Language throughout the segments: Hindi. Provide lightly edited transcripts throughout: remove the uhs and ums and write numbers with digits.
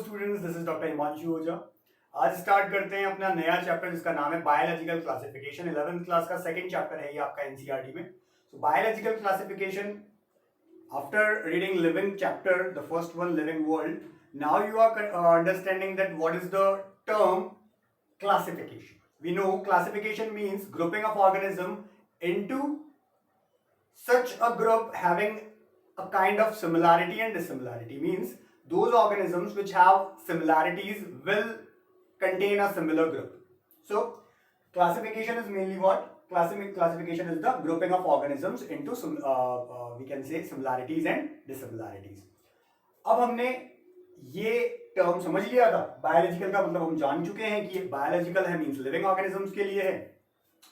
Students, this is doctor Himanshu Ojha. आज स्टार्ट करते हैं अपना नया चैप्टर जिसका नाम है बायोलॉजिकल क्लासिफिकेशन। 11th क्लास का सेकंड चैप्टर है ये आपका एनसीईआरटी में। So biological classification, after reading living chapter, the first one living world, now you are understanding that what is the term classification. We know classification means grouping of organism into such a group having a kind of similarity and dissimilarity. Means those organisms which have similarities will contain a similar group. So classification is mainly what? Classification is the grouping of organisms into some we can say similarities and dissimilarities. अब हमने ये टर्म समझ लिया था। बायोलॉजिकल का मतलब हम जान चुके हैं कि बायोलॉजिकल है मींस लिविंग ऑर्गेनिजम्स के लिए है।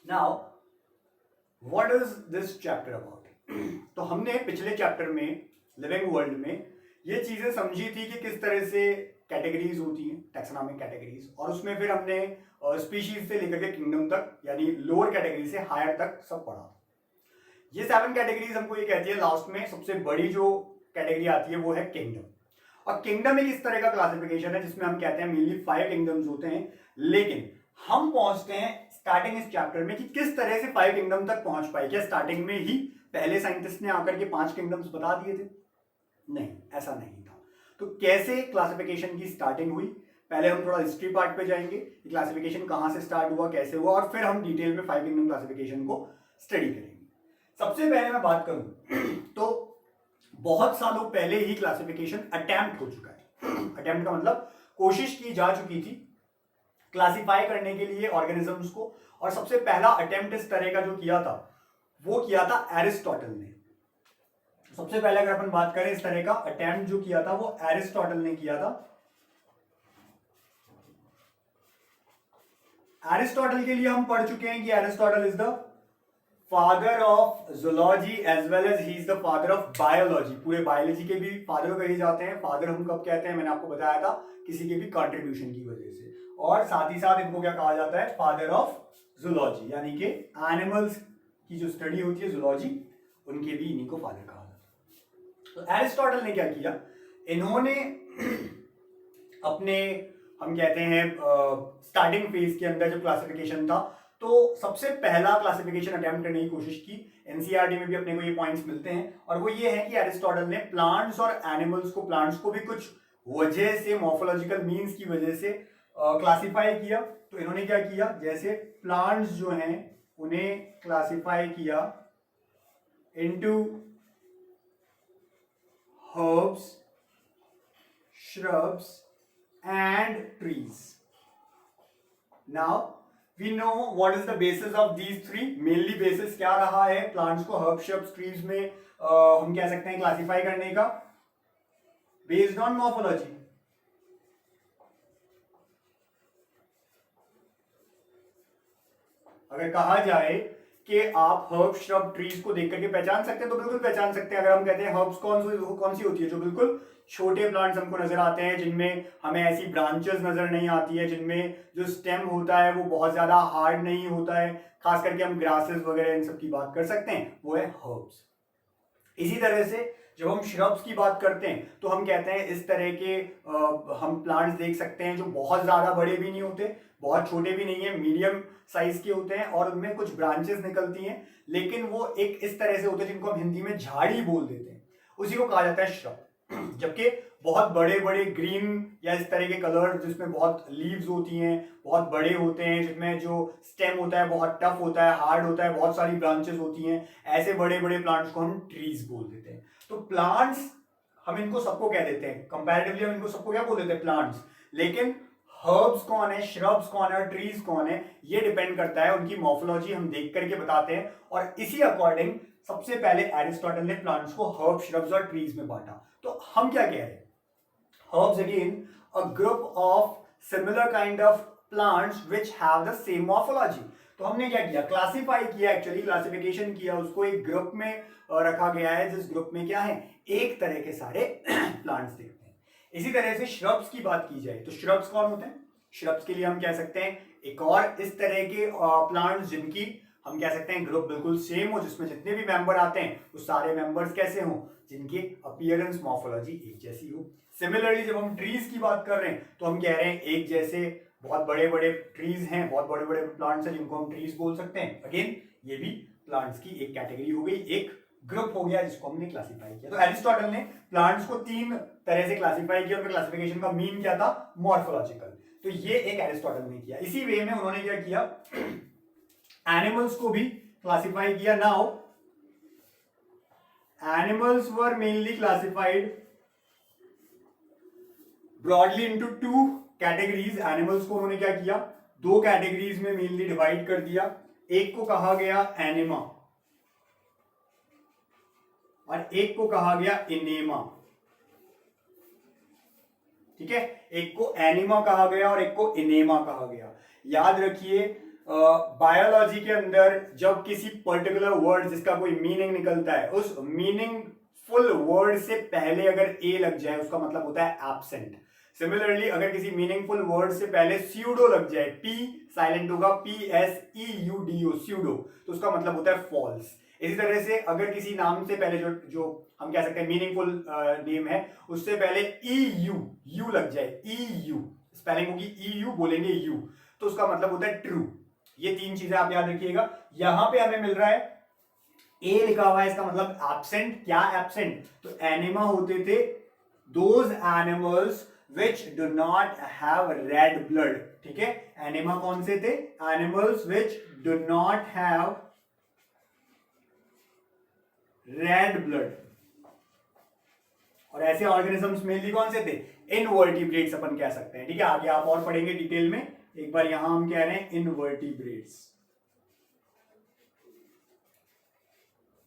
Now what is this chapter about? तो हमने पिछले चैप्टर में लिविंग वर्ल्ड में ये चीजें समझी थी कि किस तरह से कैटेगरीज होती हैं, टैक्सोनॉमिक कैटेगरीज, और उसमें फिर हमने स्पीशीज से लेकर के किंगडम तक यानी लोअर कैटेगरी से हायर तक सब पढ़ा। ये 7 कैटेगरीज हमको ये कहती है लास्ट में सबसे बड़ी जो कैटेगरी आती है वो है किंगडम। और किंगडम एक इस तरह का क्लासिफिकेशन है जिसमें हम कहते हैं मेनली 5 किंगडम्स होते हैं, लेकिन हम पहुंचते हैं स्टार्टिंग इस चैप्टर में कि किस तरह से 5 किंगडम तक पहुंच पाए। क्या स्टार्टिंग में ही पहले साइंटिस्ट ने आकर के 5 किंगडम्स बता दिए थे? नहीं, ऐसा नहीं था। तो कैसे क्लासिफिकेशन की स्टार्टिंग हुई? पहले हम थोड़ा हिस्ट्री पार्ट पे जाएंगे, क्लासिफिकेशन कहां से स्टार्ट हुआ, कैसे हुआ, और फिर हम डिटेल में 5 किंगडम क्लासिफिकेशन को स्टडी करेंगे। सबसे पहले मैं बात करूं तो बहुत सालों पहले ही क्लासिफिकेशन अटेम्प्ट हो चुका है। अटेम्प्ट का मतलब कोशिश की जा चुकी थी क्लासिफाई करने के लिए ऑर्गेनिजम्स को, और सबसे पहला अटेम्प्ट इस तरह का जो किया था वो किया था एरिस्टोटल ने। सबसे पहले अगर अपन बात करें इस तरह का अटेम्प्ट जो किया था वो एरिस्टोटल ने किया था। एरिस्टोटल के लिए हम पढ़ चुके हैं कि Aristotle is the father of zoology as well as he is the father of biology. पूरे बायोलॉजी के भी फादर कहे जाते हैं। फादर हम कब कहते हैं, मैंने आपको बताया था, किसी के भी कंट्रीब्यूशन की वजह से। और साथ ही साथ इनको क्या कहा जाता है? फादर ऑफ जूलॉजी, यानी कि एनिमल्स की जो स्टडी होती है जूलॉजी, उनके भी इन्हीं को फादर कहा जाता है। तो एरिस्टोटल ने क्या किया, इन्होंने अपने हम कहते हैं स्टार्टिंग फेज के अंदर जो क्लासिफिकेशन था, तो सबसे पहला क्लासिफिकेशन अटेम्प्ट करने की कोशिश की। एनसीईआरटी में भी अपने को ये पॉइंट्स मिलते हैं, और वो ये है कि एरिस्टोटल ने प्लांट्स और एनिमल्स को, प्लांट्स को भी कुछ वजह से, मॉर्फोलॉजिकल मींस की वजह से क्लासिफाई किया। तो इन्होंने क्या किया, जैसे प्लांट्स जो हैं उन्हें क्लासिफाई किया into herbs, shrubs and trees. Now we know what is the basis of these three. Mainly basis क्या रहा है प्लांट्स को हर्ब, shrubs, trees में हम कह सकते हैं क्लासिफाई करने का? Based on morphology. अगर कहा जाए कि आप हर्ब, श्रब, ट्रीज को देख करके पहचान सकते हैं तो बिल्कुल पहचान सकते हैं। अगर हम कहते हैं हर्ब्स कौन सी होती है, जो बिल्कुल छोटे प्लांट्स हमको नजर आते हैं, जिनमें हमें ऐसी ब्रांचेस नजर नहीं आती है, जिनमें जो स्टेम होता है वो बहुत ज्यादा हार्ड नहीं होता है, खास करके हम ग्रासेस वगैरह इन सब की बात कर सकते हैं, वो है हर्ब्स। इसी तरह से जब हम श्रब्स की बात करते हैं तो हम कहते हैं इस तरह के हम प्लांट्स देख सकते हैं जो बहुत ज्यादा बड़े भी नहीं होते, बहुत छोटे भी नहीं है, मीडियम साइज के होते हैं, और उनमें कुछ ब्रांचेस निकलती हैं, लेकिन वो एक इस तरह से होते हैं जिनको हम हिंदी में झाड़ी बोल देते हैं, उसी को कहा जाता है श्रब। जबकि बहुत बड़े बड़े ग्रीन या इस तरह के कलर जिसमें बहुत लीव्स होती हैं, बहुत बड़े होते हैं, जिनमें जो स्टेम होता है बहुत टफ होता है, हार्ड होता है, बहुत सारी ब्रांचेस होती हैं, ऐसे बड़े बड़े प्लांट्स को हम ट्रीज बोल देते हैं। तो प्लांट्स हम इनको सबको कह देते हैं, कंपैरेटिवली हम इनको सबको क्या बोल देते हैं? प्लांट्स। लेकिन हर्ब्स कौन है, श्रब्स कौन है और ट्रीज कौन है, ये डिपेंड करता है, उनकी मॉर्फोलॉजी हम देख करके बताते हैं। और इसी अकॉर्डिंग सबसे पहले एरिस्टोटल ने प्लांट्स को हर्ब, श्रब्स और ट्रीज में बांटा। तो हम क्या कह रहे हैं? Herbs again a group of similar kind of plants which have the same morphology. तो हमने क्या किया? क्लासिफाई किया, एक्चुअली क्लासिफिकेशन किया, उसको एक ग्रुप में रखा गया है, जिस ग्रुप में क्या है, एक तरह के सारे प्लांट्स देखते हैं। इसी तरह से श्रब्स की बात की जाए तो श्रब्स कौन होते हैं? श्रब्स के लिए हम कह सकते हैं एक और इस तरह के प्लांट्स जिनकी हम कह सकते हैं ग्रुप बिल्कुल सेम हो, जिसमें जितने भी मेंबर आते हैं वो सारे मेंबर्स कैसे हों, जिनकी अपीयरेंस मॉर्फोलॉजी एक जैसी हो। सिमिलरली जब हम ट्रीज की बात कर रहे हैं तो हम कह रहे हैं एक जैसे बहुत बड़े बड़े ट्रीज हैं, बहुत बड़े बड़े प्लांट्स हैं जिनको हम ट्रीज बोल सकते हैं। अगेन ये भी प्लांट्स की एक कैटेगरी हो गई, एक ग्रुप हो गया जिसको हमने क्लासिफाई किया। तो एरिस्टोटल ने प्लांट्स को 3 तरह से क्लासिफाई किया, उनका क्लासिफिकेशन का मीन क्या था, मॉर्फोलॉजिकल। तो ये एक एरिस्टोटल ने किया। इसी वे में उन्होंने क्या किया, एनिमल्स को भी क्लासिफाई किया। Now animals were mainly classified broadly into 2 categories. Animals को उन्होंने क्या किया, 2 कैटेगरीज में मेनली डिवाइड कर दिया। एक को कहा गया एनिमा और एक को कहा गया इनेमा। ठीक है, एक को एनिमा कहा गया और एक को इनेमा कहा गया। याद रखिए बायोलॉजी के अंदर जब किसी पर्टिकुलर वर्ड जिसका कोई मीनिंग निकलता है, उस मीनिंगफुल वर्ड से पहले अगर ए लग जाए उसका मतलब होता है एब्सेंट। सिमिलरली अगर किसी मीनिंगफुल वर्ड से पहले स्यूडो लग जाए, पी साइलेंट होगा, PSEUDO स्यूडो, तो उसका मतलब होता है फॉल्स। इसी तरह से अगर किसी नाम से पहले जो हम कह सकते हैं मीनिंगफुल नेम है, उससे पहले यू लग जाए, EU स्पेलिंग होगी EU, बोलेंगे यू, तो उसका मतलब होता है ट्रू। ये 3 चीजें आप याद रखिएगा। यहां पे हमें मिल रहा है ए लिखा हुआ है, इसका मतलब एब्सेंट। क्या एब्सेंट, तो एनिमा होते थे those animals which do not have red blood। ठीक है, एनिमा कौन से थे, animals which do not have red blood। और ऐसे ऑर्गेनिजम्स मेनली कौन से थे, इनवर्टिब्रेट्स अपन कह सकते हैं। ठीक है, आगे आप और पढ़ेंगे डिटेल में। एक बार यहां हम कह रहे हैं इनवर्टिब्रेट्स।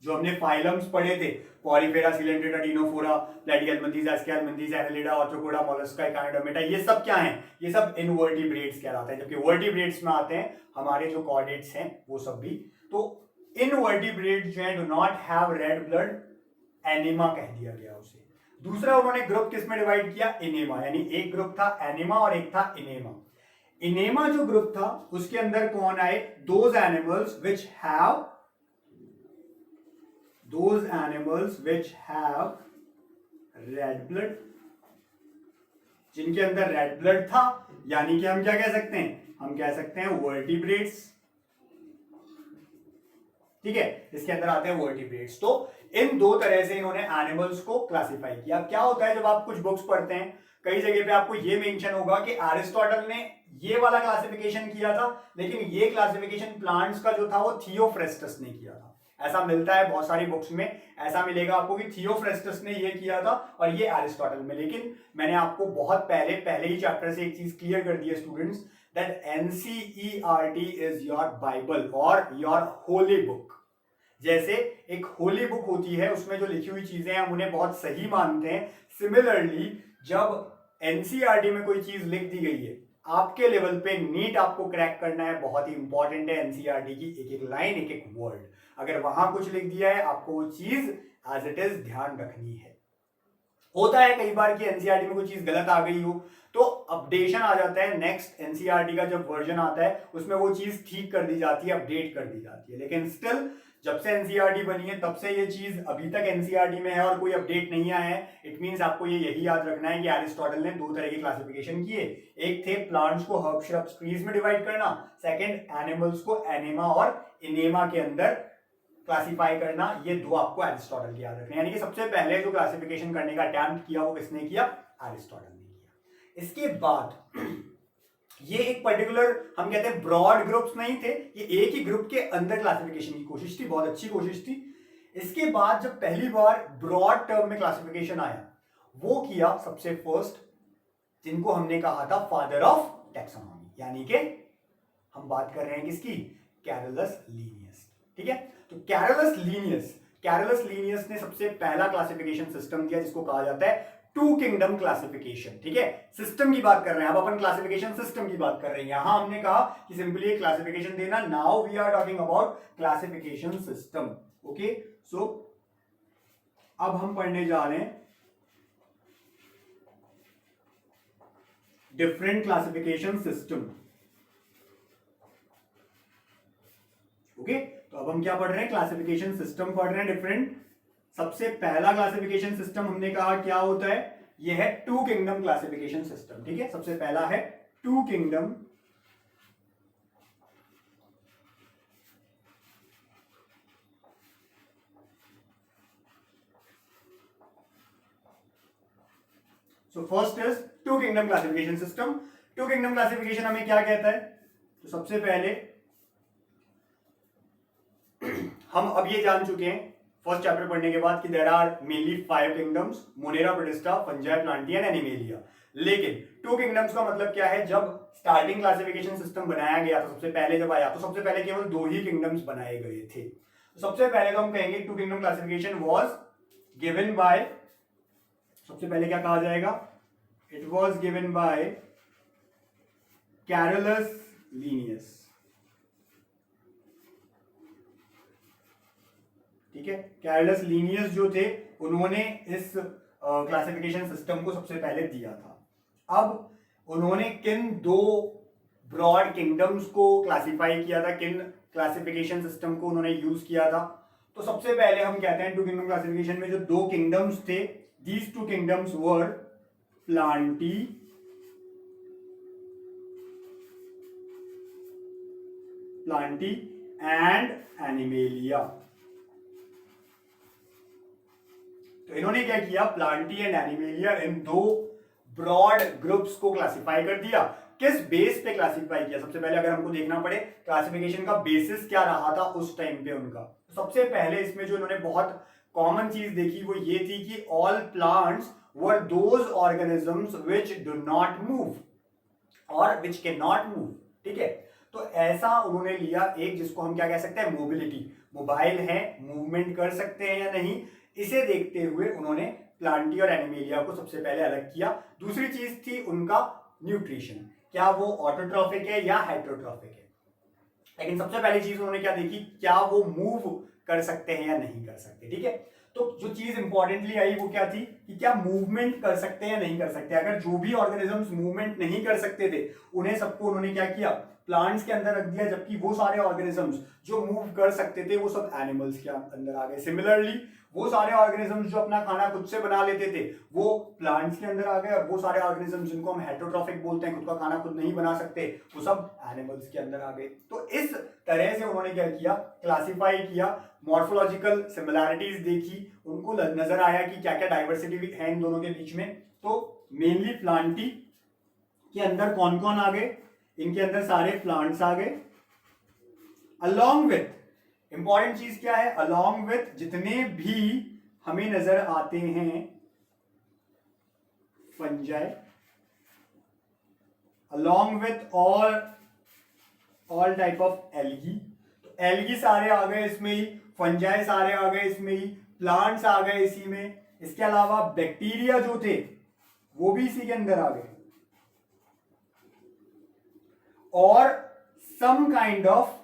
जो हमने फाइलम्स पढ़े थे, Porifera, Coelenterata, Ctenophora, Platyhelminthes, Aschelminthes, Annelida, Arthropoda, Mollusca, Echinodermata, ये सब क्या हैं, ये सब इनवर्टिब्रेट्स कहलाते हैं। जबकि वर्टिब्रेट्स में आते हैं हमारे जो कॉर्डेट्स हैं वो सब भी। तो इनवर्टिब्रेट्स जो है do not have red blood, एनिमा कह दिया गया उसे। दूसरा उन्होंने ग्रुप किस में डिवाइड किया, इनेमा, यानी एक ग्रुप था एनिमा और एक था इनेमा। इनेमा जो ग्रुप था उसके अंदर कौन आए, those animals which have those animals which have red blood, जिनके अंदर रेड ब्लड था, यानी कि हम क्या कह सकते हैं, हम कह सकते हैं वर्टिब्रेट्स। ठीक है, इसके अंदर आते हैं वर्टिब्रेट्स। तो इन 2 तरह से इन्होंने एनिमल्स को क्लासिफाई किया। क्या होता है जब आप कुछ बुक्स पढ़ते हैं, कई जगह पे आपको ये मेंशन होगा कि एरिस्टोटल ने ये वाला क्लासिफिकेशन किया था, लेकिन ये क्लासिफिकेशन प्लांट्स का जो था वो थियोफ्रेस्टस ने किया था। ऐसा मिलता है बहुत सारी बुक्स में, ऐसा मिलेगा आपको कि थियोफ्रेस्टस ने ये किया था और ये एरिस्टोटल में। लेकिन मैंने आपको बहुत पहले ही चैप्टर से एक चीज क्लियर कर दी है students, that NCERT is your Bible और योर होली बुक। जैसे एक होली बुक होती है, उसमें जो लिखी हुई चीजें हैं हम उन्हें बहुत सही मानते हैं। सिमिलरली जब NCERT में कोई चीज लिख दी गई है, आपके लेवल पे नीट आपको क्रैक करना है, बहुत ही इंपॉर्टेंट है NCERT की एक एक लाइन, एक एक वर्ड। अगर वहां कुछ लिख दिया है, आपको वो चीज एज इट इज ध्यान रखनी है। होता है कई बार कि NCERT में कोई चीज गलत आ गई हो, तो अपडेशन आ जाता है, नेक्स्ट NCERT का जब वर्जन आता है उसमें वो चीज ठीक कर दी जाती है, अपडेट कर दी जाती है। लेकिन स्टिल जब से NCERT बनी है तब से ये चीज अभी तक NCERT में है और कोई अपडेट नहीं आया है। इट मींस आपको ये यही याद रखना है कि एरिस्टोटल ने 2 तरह के क्लासिफिकेशन किए। एक थे प्लांट्स को हर्ब, श्रब्स, ट्रीज में डिवाइड करना, सेकंड एनिमल्स को एनिमा और इनेमा के अंदर क्लासिफाई करना। ये 2 आपको एरिस्टोटल के याद रखने, यानी कि सबसे पहले जो क्लासिफिकेशन करने का अटेम्प्ट किया वो किसने किया, एरिस्टोटल ने किया। इसके बाद ये एक पर्टिकुलर हम कहते हैं ब्रॉड ग्रुप्स नहीं थे, ये एक ही ग्रुप के अंदर क्लासिफिकेशन की कोशिश थी, बहुत अच्छी कोशिश थी। इसके बाद जब पहली बार ब्रॉड टर्म में क्लासिफिकेशन आया, वो किया सबसे फर्स्ट जिनको हमने कहा था फादर ऑफ टैक्सोनॉमी, यानी कि हम बात कर रहे हैं किसकी, कैरोलस लीनियस। ठीक है, तो कैरोलस लीनियस ने सबसे पहला क्लासिफिकेशन सिस्टम दिया जिसको कहा जाता है 2 किंगडम क्लासिफिकेशन। ठीक है, सिस्टम की बात कर रहे हैं, अब अपन क्लासिफिकेशन सिस्टम की बात कर रहे हैं। यहां हमने कहा कि सिंपली एक क्लासिफिकेशन देना, now we are talking about classification system. Okay, so अब हम पढ़ने जा रहे हैं डिफरेंट क्लासिफिकेशन सिस्टम। ओके, अब हम क्या पढ़ रहे हैं, क्लासिफिकेशन सिस्टम पढ़ रहे हैं डिफरेंट। सबसे पहला क्लासिफिकेशन सिस्टम हमने कहा क्या होता है, यह है टू किंगडम क्लासिफिकेशन सिस्टम। ठीक है, सबसे पहला है two kingdom so first is two kingdom classification system. Two kingdom classification हमें क्या कहता है, तो सबसे पहले हम अब ये जान चुके हैं फर्स्ट चैप्टर पढ़ने के बाद कि there are mainly 5 kingdoms, Monera, protista, Fungi, Plantae and Animalia. लेकिन टू किंगडम्स का मतलब क्या है, जब स्टार्टिंग क्लासिफिकेशन सिस्टम बनाया गया था, सबसे पहले जब आया तो सबसे पहले केवल 2 ही किंगडम्स बनाए गए थे। तो सबसे पहले तो हम कहेंगे two kingdom classification was given by, सबसे पहले क्या कहा जाएगा, it was given by Carolus Linnaeus. ठीक है, कैरोलस लीनियस जो थे उन्होंने इस क्लासिफिकेशन सिस्टम को सबसे पहले दिया था। अब उन्होंने किन 2 ब्रॉड किंगडम्स को क्लासिफाई किया था, किन क्लासिफिकेशन सिस्टम को उन्होंने यूज किया था, तो सबसे पहले हम कहते हैं टू किंगडम क्लासिफिकेशन में जो 2 किंगडम्स थे, these 2 kingdoms were plantae and animalia. तो इन्होंने क्या किया, प्लांटी एंड एनिमेलिया, इन 2 ब्रॉड ग्रुप्स को क्लासिफाई कर दिया। किस बेस पे क्लासिफाई किया, सबसे पहले अगर हमको देखना पड़े क्लासिफिकेशन का बेसिस क्या रहा था उस टाइम पे उनका, तो सबसे पहले इसमें जो इन्होंने बहुत कॉमन चीज देखी वो ये थी कि all plants were those organisms which do not move और विच कैन नॉट मूव। ठीक है, तो ऐसा उन्होंने लिया एक, जिसको हम क्या कह सकते हैं, मोबिलिटी, मोबाइल है, मूवमेंट कर सकते हैं या नहीं, इसे देखते हुए उन्होंने प्लांटी और एनिमेलिया को सबसे पहले अलग किया। दूसरी चीज थी उनका न्यूट्रिशन, क्या वो ऑटोट्रॉफिक है या हेटेरोट्रॉफिक है। लेकिन सबसे पहली चीज उन्होंने क्या देखी, क्या वो मूव कर सकते हैं या नहीं कर सकते। ठीक है, तो जो चीज इंपॉर्टेंटली आई वो क्या थी कि क्या मूवमेंट कर सकते हैं या नहीं कर सकते। अगर जो भी ऑर्गेनिजम्स मूवमेंट नहीं कर सकते थे उन्हें सबको उन्होंने क्या किया, प्लांट्स के अंदर रख दिया, जबकि वो सारे ऑर्गेनिजम्स जो मूव कर सकते थे वो सब एनिमल्स के अंदर आ गए। सिमिलरली वो सारे ऑर्गेनिजम्स जो अपना खाना खुद से बना लेते थे वो प्लांट्स के अंदर आ गए, और वो सारे ऑर्गेनिजम्स जिनको हम हेटेरोट्रॉफिक बोलते हैं, खुद का खाना खुद नहीं बना सकते, वो सब एनिमल्स के अंदर आ गए। तो इस तरह से उन्होंने क्या किया, क्लासिफाई किया, मॉर्फोलॉजिकल सिमिलैरिटीज देखी, उनको नजर आया कि क्या क्या डाइवर्सिटी है इन दोनों के बीच में। तो मेनली प्लांटी के अंदर कौन कौन आ गए, इनके अंदर सारे प्लांट्स आ गए, अलॉन्ग विथ, इंपॉर्टेंट चीज क्या है, अलॉन्ग विथ जितने भी हमें नजर आते हैं fungi, along with all type of algae. तो एल्गी सारे आ गए इसमें ही, फंजाई सारे आ गए इसमें ही, प्लांट्स आ गए इसी में, इसके अलावा बैक्टीरिया जो थे वो भी इसी के अंदर आ गए, और some kind of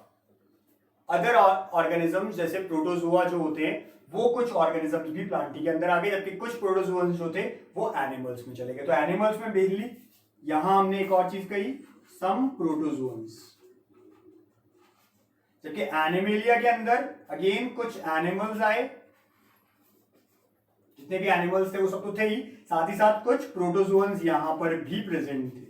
other organisms जैसे प्रोटोजोआ जो होते हैं वो कुछ ऑर्गेनिजम्स भी प्लांटी के अंदर आ गए, जबकि कुछ प्रोटोजोअन्स जो थे वो एनिमल्स में चले गए। तो एनिमल्स में मेनली यहां हमने एक और चीज कही, सम प्रोटोजोअन्स, जबकि एनिमेलिया के अंदर अगेन कुछ एनिमल्स आए, जितने भी एनिमल्स थे वो सब तो थे ही, साथ ही साथ कुछ प्रोटोजोअन्स यहां पर भी प्रेजेंट थे।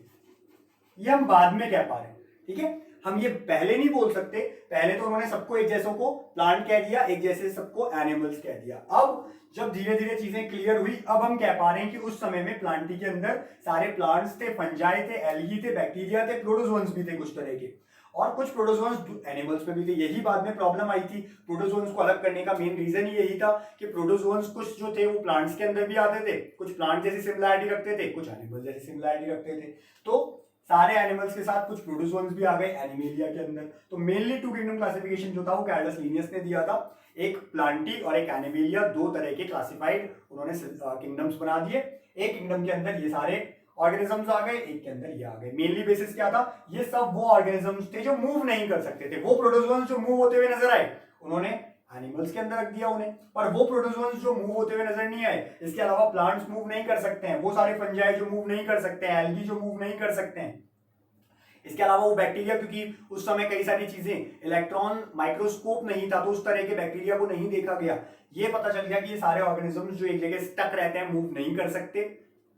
ये हम बाद में कह पा रहे हैं। ठीक है, हम ये पहले नहीं बोल सकते, पहले तो उन्होंने सबको एक जैसों को प्लांट कह दिया, एक जैसे सबको एनिमल्स कह दिया। अब जब धीरे धीरे चीजें क्लियर हुई, अब हम कह पा रहे हैं कि उस समय में प्लांटी के अंदर सारे प्लांट्स थे, फंजाई थे, एल्गी थे, बैक्टीरिया थे, प्रोटोजोअन्स भी थे कुछ तरह के, और कुछ प्रोटोजोअन्स एनिमल्स में भी थे। यही बाद में प्रॉब्लम आई थी, प्रोटोजोअन्स को अलग करने का मेन रीजन ही यही था कि प्रोटोजोअन्स कुछ जो थे वो प्लांट्स के अंदर भी आते थे, कुछ प्लांट जैसी सिमिलैरिटी रखते थे, कुछ एनिमल जैसी सिमिलैरिटी रखते थे। तो सारे एनिमल्स के साथ कुछ प्रोटोजोअन्स भी आ गए एनिमेलिया के अंदर। तो मेनली टू किंगडम क्लासिफिकेशन जो था वो कैरोलस लीनियस ने दिया था। एक प्लांटी और एक एनिमेलिया, 2 तरह के क्लासिफाइड उन्होंने किंगडम्स बना दिए। एक किंगडम के अंदर ये सारे ऑर्गेनिजम्स आ गए, एक के अंदर ये आ गए। मेनली बेसिस क्या था, ये सब वो ऑर्गेनिजम्स थे जो मूव नहीं कर सकते थे। वो प्रोटोजोअन्स जो मूव होते हुए नजर आए उन्होंने एनिमल्स के अंदर रख दिया उन्हें, पर वो प्रोटोजोअन्स जो मूव होते हुए नजर नहीं आए, इसके अलावा प्लांट्स मूव नहीं कर सकते हैं, वो सारे फंजाई जो मूव नहीं कर सकते हैं, एल्गी जो मूव नहीं कर सकते हैं, इसके अलावा वो बैक्टीरिया, क्योंकि उस समय कई सारी चीजें, इलेक्ट्रॉन माइक्रोस्कोप नहीं था तो उस तरह के बैक्टीरिया को नहीं देखा गया। ये पता चल गया कि ये सारे ऑर्गेनिजम्स जो एक जगह स्टक रहते हैं, मूव नहीं कर सकते,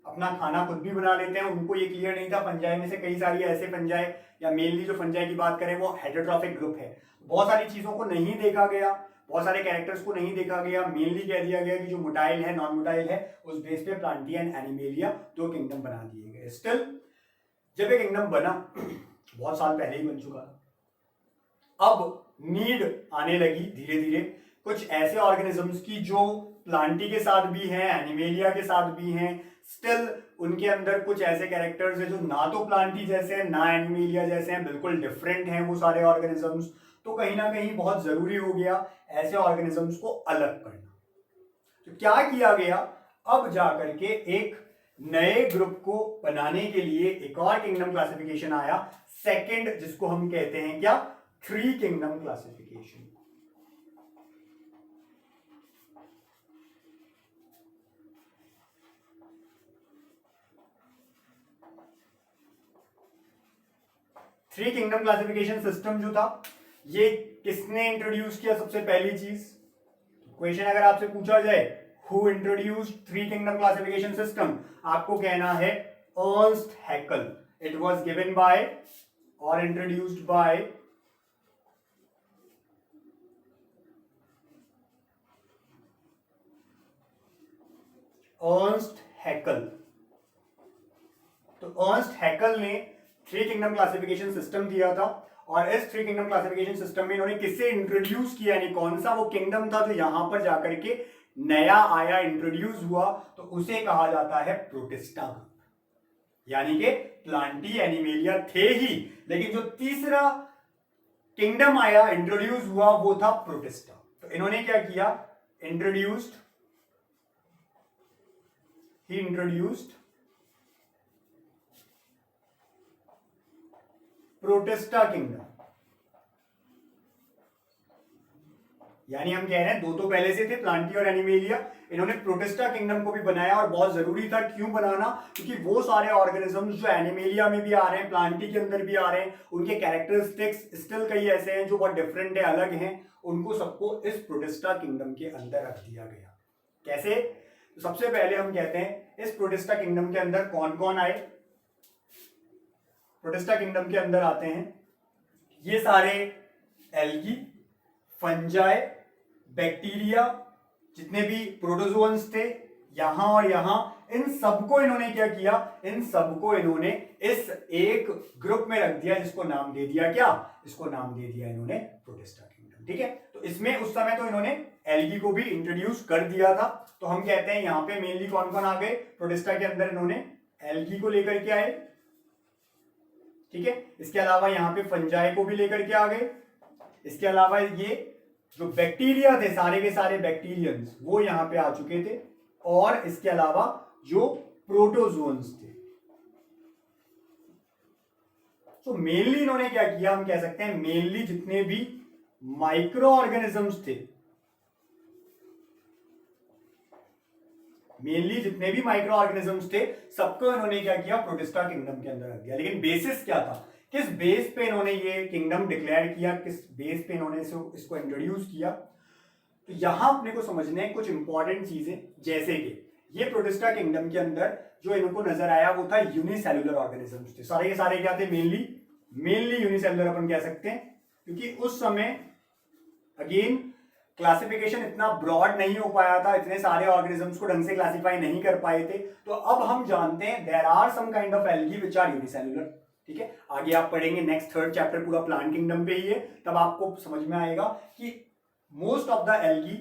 अपना खाना खुद भी बना लेते हैं, उनको ये क्लियर नहीं था। फंजाई में से कई सारी ऐसे फंजाई, या मेनली जो फंजाई की बात करें वो हेटेरोट्रॉफिक ग्रुप है। बहुत सारी चीजों को नहीं देखा गया, बहुत सारे कैरेक्टर्स को नहीं देखा गया। मेनली कह दिया गया कि जो मोटाइल है, नॉन मोटाइल है, उस बेस पे प्लांटिया एंड एनिमेलिया दो किंगडम बना दिए गए। स्टिल जब एक किंगडम बना बहुत साल पहले ही बन चुका था, अब नीड आने लगी धीरे धीरे कुछ ऐसे ऑर्गेनिजम्स की जो प्लांटी के साथ भी हैं, एनिमेलिया के साथ भी हैं। स्टिल उनके अंदर कुछ ऐसे कैरेक्टर्स हैं जो ना तो प्लांटी जैसे हैं ना एनिमेलिया जैसे हैं, बिल्कुल डिफरेंट हैं वो सारे ऑर्गेनिजम्स। तो कहीं ना कहीं बहुत जरूरी हो गया ऐसे ऑर्गेनिजम्स को अलग करना। तो क्या किया गया, अब जाकर के एक नए ग्रुप को बनाने के लिए एक और किंगडम क्लासिफिकेशन आया, सेकंड, जिसको हम कहते हैं क्या, three kingdom classification. Three kingdom classification system जो था, ये किसने इंट्रोड्यूस किया? सबसे पहली चीज, क्वेश्चन अगर आपसे पूछा जाए who introduced three kingdom classification system, आपको कहना है Ernst Hückel. It was given bye और इंट्रोड्यूस्ड बाय अर्नस्ट हैकेल। तो अर्नस्ट हैकेल ने थ्री किंगडम क्लासिफिकेशन सिस्टम दिया था, और इस थ्री किंगडम क्लासिफिकेशन सिस्टम में इन्होंने किससे इंट्रोड्यूस किया, यानी कौन सा वो किंगडम था जो यहां पर जाकर के नया आया, इंट्रोड्यूस हुआ, तो उसे कहा जाता है प्रोटिस्टा ग्रुप। यानी कि प्लांटी एनिमेलिया थे ही, लेकिन जो तीसरा किंगडम आया, इंट्रोड्यूस हुआ, वो था प्रोटिस्टा। तो इन्होंने क्या किया, इंट्रोड्यूस्ड प्रोटिस्टा किंगडम। यानी हम कह रहे हैं दो तो पहले से थे, प्लांटी और एनिमेलिया, इन्होंने प्रोटिस्टा किंगडम को भी बनाया, और बहुत जरूरी था। क्यों बनाना? क्योंकि वो सारे ऑर्गेनिजम्स जो एनिमेलिया में भी आ रहे हैं, प्लांटी के अंदर भी आ रहे हैं, उनके कैरेक्टरिस्टिक्स स्टिल कई ऐसे हैं जो बहुत डिफरेंट है, अलग हैं, उनको सबको इस प्रोटिस्टा किंगडम के अंदर रख दिया गया। कैसे? तो सबसे पहले हम कहते हैं इस प्रोटिस्टा किंगडम के अंदर कौन कौन आए। प्रोटिस्टा किंगडम के अंदर आते हैं ये सारे एल्गी, फंजाई, बैक्टीरिया, जितने भी प्रोटोजोअन्स थे यहां और यहां, इन सबको इन्होंने क्या किया, इन सबको इन्होंने इस एक ग्रुप में रख दिया, जिसको नाम दे दिया क्या, इसको नाम दे दिया इन्होंने प्रोटिस्टा किंगडम। ठीक है, तो इसमें उस समय तो इन्होंने एल्गी को भी इंट्रोड्यूस कर दिया था। तो हम कहते हैं यहां पे मेनली कौन कौन आ गए, प्रोटिस्टा के अंदर इन्होंने एल्गी को लेकर के आए। ठीक है, इसके अलावा यहां पे फंजाई को भी लेकर के आ गए। इसके अलावा ये जो बैक्टीरिया थे, सारे के सारे बैक्टीरियंस, वो यहां पे आ चुके थे, और इसके अलावा जो प्रोटोजोन्स थे। तो मेनली इन्होंने क्या किया, हम कह सकते हैं मेनली जितने भी माइक्रो ऑर्गेनिजम्स थे, सबको इन्होंने क्या किया, प्रोटिस्टा किंगडम के अंदर रख दिया। लेकिन बेसिस क्या था, किस बेस पे इन्होंने ये किंगडम डिक्लेयर किया, किस बेस पे इन्होंने इसको इंट्रोड्यूस किया? तो यहां अपने को समझने कुछ इंपॉर्टेंट चीजें, जैसे कि ये प्रोटिस्टा किंगडम के अंदर जो इनको नजर आया वो था यूनिसेल्युलर ऑर्गेनिजम्स थे। सारे के सारे क्या थे, मेनली यूनिसेल्युलर अपन कह सकते हैं, क्योंकि उस समय अगेन क्लासिफिकेशन इतना ब्रॉड नहीं हो पाया था, इतने सारे ऑर्गेनिजम्स को ढंग से क्लासिफाई नहीं कर पाए थे। तो अब हम जानते हैं there are some kind of algae which are unicellular. ठीक है, आगे आप पढ़ेंगे, नेक्स्ट थर्ड चैप्टर पूरा प्लांट किंगडम पे ही है, तब आपको समझ में आएगा कि मोस्ट ऑफ द एल्गी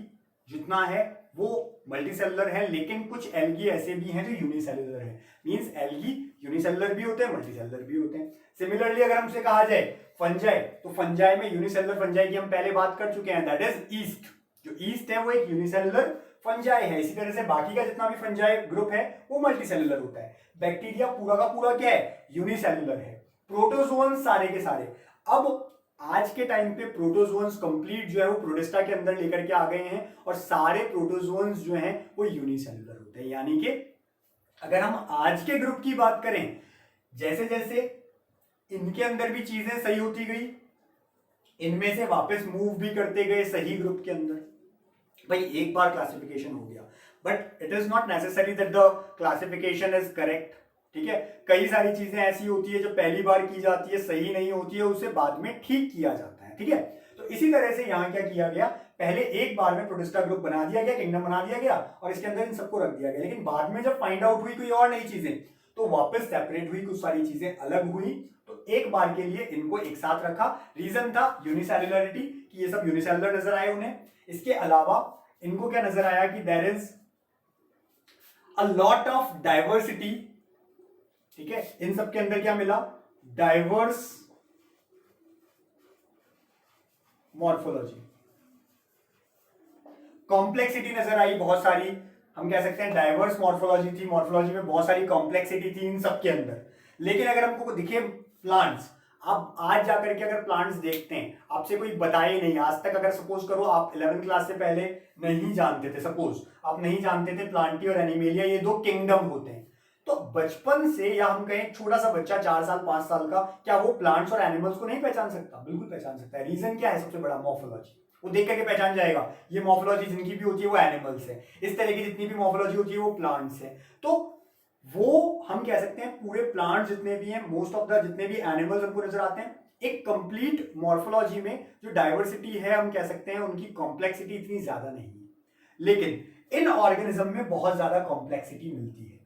जितना है वो मल्टीसेलुलर है, लेकिन कुछ एल्गी ऐसे भी हैं जो यूनिसेलुलर है। मींस एल्गी यूनिसेलुलर भी होते हैं, मल्टीसेलुलर भी होते हैं। सिमिलरली अगर हमसे कहा जाए फंजाई, तो फंजाई में यूनिसेलुलर फंजाई की हम पहले बात कर चुके हैं, दैट इज ईस्ट। जो ईस्ट है वो एक यूनिसेलुलर फंजाई है। इसी तरह से बाकी का जितना भी फंजाई ग्रुप है वो मल्टीसेलुलर होता है। बैक्टीरिया पूरा का पूरा क्या है, यूनिसेलुलर है। प्रोटोजोन्स सारे के सारे, अब आज के टाइम पे प्रोटोजोन्स कंप्लीट जो है वो प्रोटिस्टा के अंदर लेकर के आ गए हैं, और सारे प्रोटोजोन्स जो हैं वो यूनिसेलुलर होते हैं। यानी कि अगर हम आज के ग्रुप की बात करें, जैसे जैसे इनके अंदर भी चीजें सही होती गई, इनमें से वापस मूव भी करते गए सही ग्रुप के अंदर। भाई एक बार क्लासिफिकेशन हो गया, but it is not necessary that the classification is correct. ठीक है, कई सारी चीजें ऐसी होती है जो पहली बार की जाती है सही नहीं होती है, उसे बाद में ठीक किया जाता है। ठीक है, तो इसी तरह से यहां क्या किया गया, पहले एक बार में प्रोटिस्टा ग्रुप बना दिया गया, किंगडम बना दिया गया और इसके अंदर इन सबको रख दिया गया। लेकिन बाद में जब फाइंड आउट हुई कोई और नई चीजें, तो वापस सेपरेट हुई, कुछ सारी चीजें अलग हुई, तो एक बार के लिए इनको एक साथ रखा। रीजन था यूनिसेलुलरिटी, कि ये सब यूनिसेलुलर नजर आए उन्हें। इसके अलावा इनको क्या नजर आया कि there is a lot of diversity. ठीक है, इन सब के अंदर क्या मिला, डाइवर्स मॉर्फोलॉजी, कॉम्प्लेक्सिटी नजर आई बहुत सारी। हम कह सकते हैं डाइवर्स मॉर्फोलॉजी थी, मॉर्फोलॉजी में बहुत सारी कॉम्प्लेक्सिटी थी इन सब के अंदर। लेकिन अगर हमको दिखे प्लांट्स, आप आज जाकर के अगर प्लांट्स देखते हैं, आपसे कोई बताए नहीं आज तक, अगर सपोज करो आप 11th क्लास से पहले नहीं जानते थे, सपोज आप नहीं जानते थे प्लांटी और एनिमेलिया ये दो किंगडम होते हैं, तो बचपन से, या हम कहें छोटा सा बच्चा 4 साल 5 साल का, क्या वो प्लांट्स और एनिमल्स को नहीं पहचान सकता? बिल्कुल पहचान सकता है। रीजन क्या है? सबसे बड़ा मॉर्फोलॉजी। वो देख करके पहचान जाएगा ये मॉर्फोलॉजी जिनकी भी होती है वो एनिमल्स है, इस तरह की जितनी भी मॉर्फोलॉजी होती है वो प्लांट्स है। तो वो हम कह सकते हैं पूरे प्लांट जितने भी हैं, मोस्ट ऑफ द जितने भी एनिमल्स हमको नजर आते हैं, एक कंप्लीट मॉर्फोलॉजी में जो डाइवर्सिटी है हम कह सकते हैं उनकी कॉम्प्लेक्सिटी इतनी ज्यादा नहीं है, लेकिन इन ऑर्गेनिज्म में बहुत ज्यादा कॉम्प्लेक्सिटी मिलती है।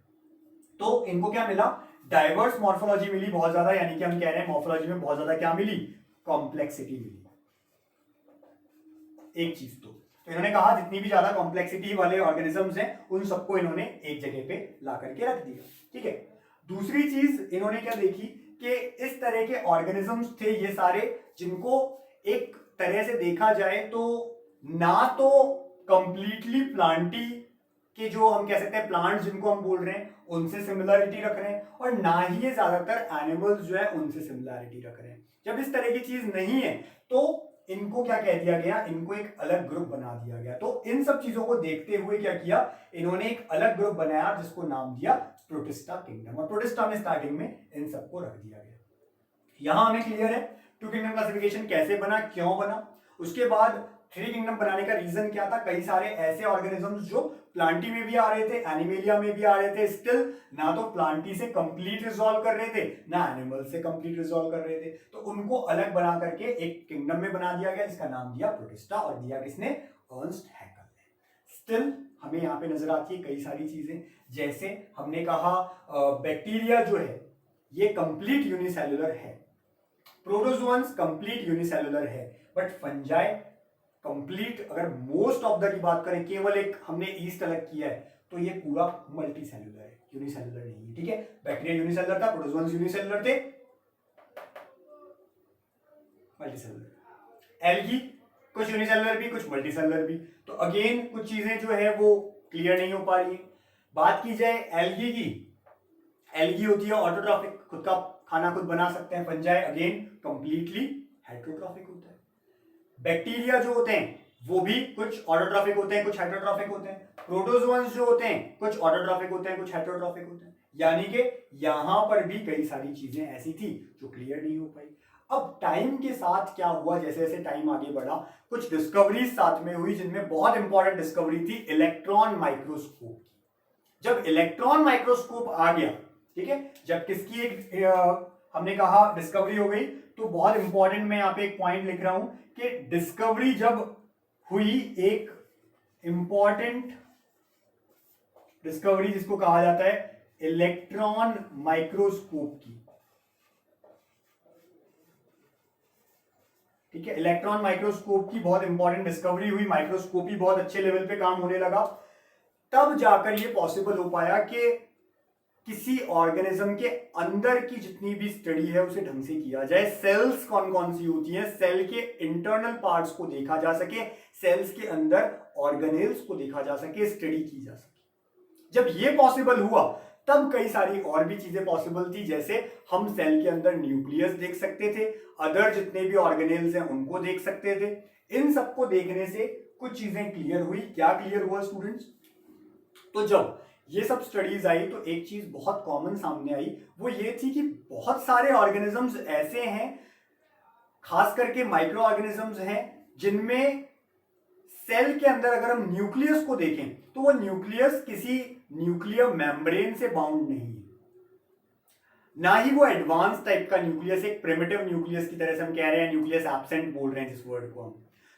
तो इनको क्या मिला, डाइवर्स मॉर्फोलॉजी मिली बहुत ज्यादा, यानी कि हम कह रहे हैं मॉर्फोलॉजी में बहुत ज्यादा क्या मिली, कॉम्प्लेक्सिटी मिली। एक चीज तो इन्होंने कहा जितनी भी ज्यादा कॉम्प्लेक्सिटी वाले ऑर्गेनिजम्स हैं उन सबको इन्होंने एक जगह पे ला करके रख दिया। ठीक है, दूसरी चीज इन्होंने क्या देखी कि इस तरह के ऑर्गेनिजम्स थे ये सारे, जिनको एक तरह से देखा जाए तो ना तो कंप्लीटली प्लांटी के जो हम कह सकते हैं प्लांट्स जिनको हम बोल रहे हैं उनसे सिमिलरिटी रख रहे हैं, और ना ही ये ज्यादातर एनिमल्स जो है उनसे सिमिलरिटी रख रहे हैं। जब इस तरह की चीज नहीं है तो इनको क्या कह दिया गया, इनको एक अलग ग्रुप बना दिया गया। तो इन सब चीजों को देखते हुए क्या किया, इन्होंने एक अलग ग्रुप बनाया जिसको नाम दिया प्रोटिस्टा किंगडम, और प्रोटिस्टा में स्टार्टिंग में इन सबको रख दिया गया। यहां हमें क्लियर है टू किंगडम क्लासिफिकेशन कैसे बना, क्यों बना। उसके बाद 3 किंगडम बनाने का रीजन क्या था, कई सारे ऐसे ऑर्गेनिजम्स जो प्लांटी में भी आ रहे थे, एनिमेलिया में भी आ रहे थे, स्टिल ना तो प्लांटी से कंप्लीट रिजॉल्व कर रहे थे ना एनिमल से कंप्लीट रिजॉल्व कर रहे थे, तो उनको अलग बना करके एक किंगडम में बना दिया गया जिसका नाम दिया प्रोटिस्टा, और दिया किसने, अर्नस्ट हैकेल ने। स्टिल हमें यहाँ पे नजर आती है कई सारी चीजें, जैसे हमने कहा बैक्टीरिया जो है ये कंप्लीट यूनिसेलुलर है, प्रोटोजोअन्स कंप्लीट यूनिसेलुलर है, बट फंजाई कंप्लीट, अगर मोस्ट ऑफ द की बात करें, केवल एक हमने ईस्ट अलग किया है, तो ये पूरा मल्टी सेलुलर है, यूनिसेलुलर नहीं है। ठीक है, बैक्टीरिया यूनिसेलुलर था, प्रोटोजोअन्स यूनिसेलुलर थे, मल्टी सेलुलर। एल्गी कुछ यूनिसेलुलर भी कुछ मल्टी सेलुलर भी, तो अगेन कुछ चीजें जो है वो क्लियर नहीं हो पा रही है। बात की जाए एल्गी की, एल्गी होती है ऑटोट्रॉफिक, खुद का खाना खुद बना सकते हैं। फंजाई अगेन कंप्लीटली हेटेरोट्रॉफिक होता है। बैक्टीरिया जो होते हैं वो भी कुछ ऑटोट्रॉफिक होते हैं कुछ हेटेरोट्रॉफिक होते हैं। प्रोटोजोअन्स जो होते हैं कुछ ऑटोट्रॉफिक होते हैं कुछ हेटेरोट्रॉफिक होते हैं, यानी कि यहां पर भी कई सारी चीजें ऐसी थी जो क्लियर नहीं हो पाई। अब टाइम के साथ क्या हुआ, जैसे जैसे टाइम आगे बढ़ा कुछ डिस्कवरीज साथ में हुई, जिनमें बहुत इंपॉर्टेंट डिस्कवरी थी इलेक्ट्रॉन माइक्रोस्कोप की। जब इलेक्ट्रॉन माइक्रोस्कोप आ गया, ठीक है, जब किसकी एक हमने कहा डिस्कवरी हो गई, तो बहुत इंपॉर्टेंट मैं यहां पे एक पॉइंट लिख रहा हूं कि डिस्कवरी जब हुई, एक इंपॉर्टेंट डिस्कवरी जिसको कहा जाता है इलेक्ट्रॉन माइक्रोस्कोप की। ठीक है, इलेक्ट्रॉन माइक्रोस्कोप की बहुत इंपॉर्टेंट डिस्कवरी हुई, माइक्रोस्कोपी बहुत अच्छे लेवल पे काम होने लगा, तब जाकर ये पॉसिबल हो पाया कि किसी ऑर्गेनिज्म के अंदर की जितनी भी स्टडी है उसे ढंग से किया जाए। सेल्स कौन कौन सी होती हैं, सेल के इंटरनल पार्ट्स को देखा जा सके, सेल्स के अंदर ऑर्गेनेल्स को देखा जा सके, स्टडी की जा सके। जब ये पॉसिबल हुआ तब कई सारी और भी चीजें पॉसिबल थी, जैसे हम सेल के अंदर न्यूक्लियस देख सकते थे, अदर जितने भी ऑर्गेनेल्स हैं उनको देख सकते थे। इन सबको देखने से कुछ चीजें क्लियर हुई। क्या क्लियर हुआ स्टूडेंट्स? तो जब ये सब स्टडीज आई तो एक चीज बहुत कॉमन सामने आई, वो ये थी कि बहुत सारे ऑर्गेनिजम्स ऐसे हैं, खास करके माइक्रो ऑर्गेनिजम्स हैं, जिनमें सेल के अंदर अगर हम न्यूक्लियस को देखें तो वो न्यूक्लियस किसी न्यूक्लियर मेम्ब्रेन से बाउंड नहीं है, ना ही वो एडवांस टाइप का न्यूक्लियस, एक प्रिमिटिव न्यूक्लियस की तरह से हम कह रहे हैं, न्यूक्लियस एब्सेंट बोल रहे हैं जिस वर्ड को हम,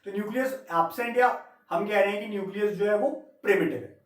तो न्यूक्लियस एब्सेंट, या हम कह रहे हैं कि न्यूक्लियस जो है वो प्रिमिटिव है,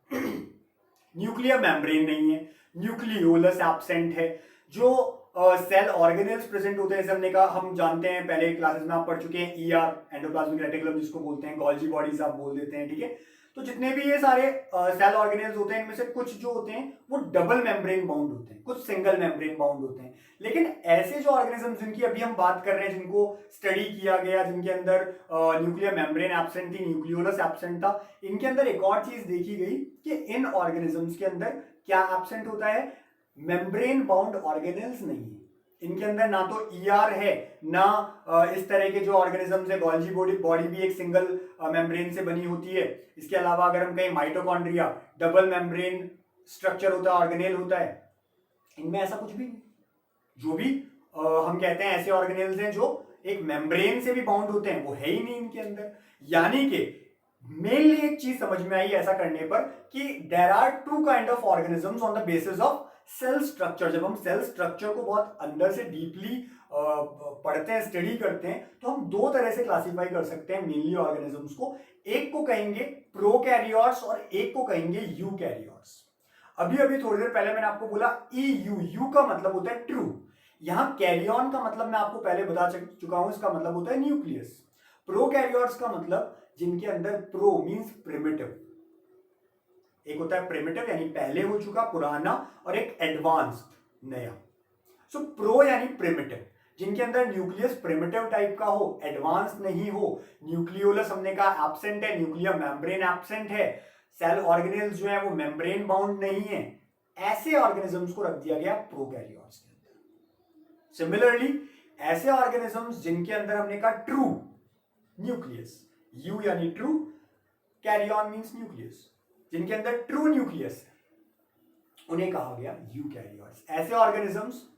न्यूक्लियर मेम्ब्रेन नहीं है, न्यूक्लियोलस एब्सेंट है। जो सेल ऑर्गेनेल्स प्रेजेंट होते हैं, जैसे हमने कहा, हम जानते हैं पहले क्लासेस में आप पढ़ चुके हैं, ईआर एंडोप्लाज्मिक रेटिकुलम जिसको बोलते हैं, गोल्जी बॉडीज आप बोल देते हैं, ठीक है। तो जितने भी ये सारे सेल ऑर्गेनेल्स होते हैं, इनमें से कुछ जो होते हैं वो डबल मेम्ब्रेन बाउंड होते हैं, कुछ सिंगल मेम्ब्रेन बाउंड होते हैं। लेकिन ऐसे जो ऑर्गेनिज्म जिनकी अभी हम बात कर रहे हैं, जिनको स्टडी किया गया, जिनके अंदर न्यूक्लियर मेम्ब्रेन एब्सेंट थी, न्यूक्लियोलस एब्सेंट था, इनके अंदर एक और चीज देखी गई कि इन ऑर्गेनिजम्स के अंदर क्या एब्सेंट होता है, मेम्ब्रेन बाउंड ऑर्गेनेल्स नहीं है। इनके अंदर ना तो ईआर है, ना इस तरह के जो ऑर्गेनिजम्स है, गोल्जी बॉडी भी एक सिंगल मेम्ब्रेन से बनी होती है। इसके अलावा अगर हम कहें माइटोकॉन्ड्रिया, डबल मेम्ब्रेन स्ट्रक्चर होता है, ऑर्गेनेल होता है, इनमें ऐसा कुछ भी नहीं। जो भी हम कहते हैं ऐसे ऑर्गेनेल्स हैं जो एक मेम्ब्रेन से भी बाउंड होते हैं, वो है ही नहीं इनके अंदर। यानी कि मेनली एक चीज समझ में आई ऐसा करने पर कि there are two kind of organisms on the basis of cell structure. जब हम सेल स्ट्रक्चर को बहुत अंदर से डीपली पढ़ते हैं, स्टडी करते हैं, तो हम दो तरह से क्लासिफाई कर सकते हैं मेनली ऑर्गेनिजम्स को। एक को कहेंगे प्रोकैरियोट्स और एक को कहेंगे यूकैरियोट्स। अभी अभी थोड़ी देर पहले मैंने आपको बोला यू का मतलब होता है ट्रू। यहां कैरियन का मतलब मैं आपको पहले बता चुका हूं, इसका मतलब होता है न्यूक्लियस। प्रोकैरियोट्स का मतलब जिनके अंदर प्रो मींस प्रिमिटिव, एक होता है प्रिमिटिव यानी पहले हो चुका पुराना, और एक एडवांस्ड नया। सो प्रो यानी प्रिमिटिव, जिनके अंदर न्यूक्लियस प्रिमिटिव टाइप का हो, एडवांस नहीं हो, न्यूक्लियोलस हमने कहा एब्सेंट है, न्यूक्लियर मेम्ब्रेन एब्सेंट है, सेल ऑर्गेनेल्स जो है वो मेम्ब्रेन बाउंड नहीं है, ऐसे ऑर्गेनिजम्स को रख दिया गया प्रोकैरियोट्स के अंदर। सिमिलरली ऐसे ऑर्गेनिजम्स जिनके अंदर हमने कहा ट्रू न्यूक्लियस, यू यानी ट्रू, कैरियन मींस न्यूक्लियस, जिनके अंदर ट्रू न्यूक्लियस है, उन्हें कहा गया यूकैरियोट्स। ऐसे ऑर्गेनिजम्स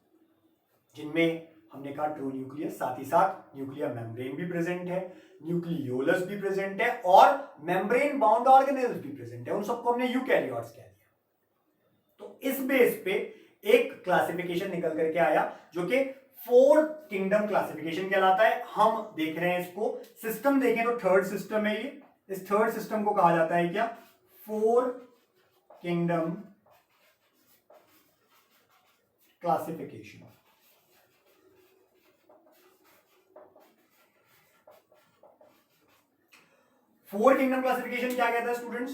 जिनमें हमने कहा ट्रू न्यूक्लियस, साथ ही साथ न्यूक्लियर मेम्ब्रेन भी प्रेजेंट है, न्यूक्लियोलस भी प्रेजेंट है, और मेम्ब्रेन बाउंड ऑर्गेनेल्स भी प्रेजेंट है, उन सबको हमने यूकैरियोट्स कह दिया। तो इस बेस पे एक क्लासिफिकेशन निकल करके आया जो कि फोर्थ किंगडम क्लासिफिकेशन कहलाता है। हम देख रहे हैं इसको, सिस्टम देखें तो थर्ड सिस्टम है ये। इस थर्ड सिस्टम को कहा जाता है क्या, four kingdom classification. Four kingdom classification क्या कहता है स्टूडेंट्स?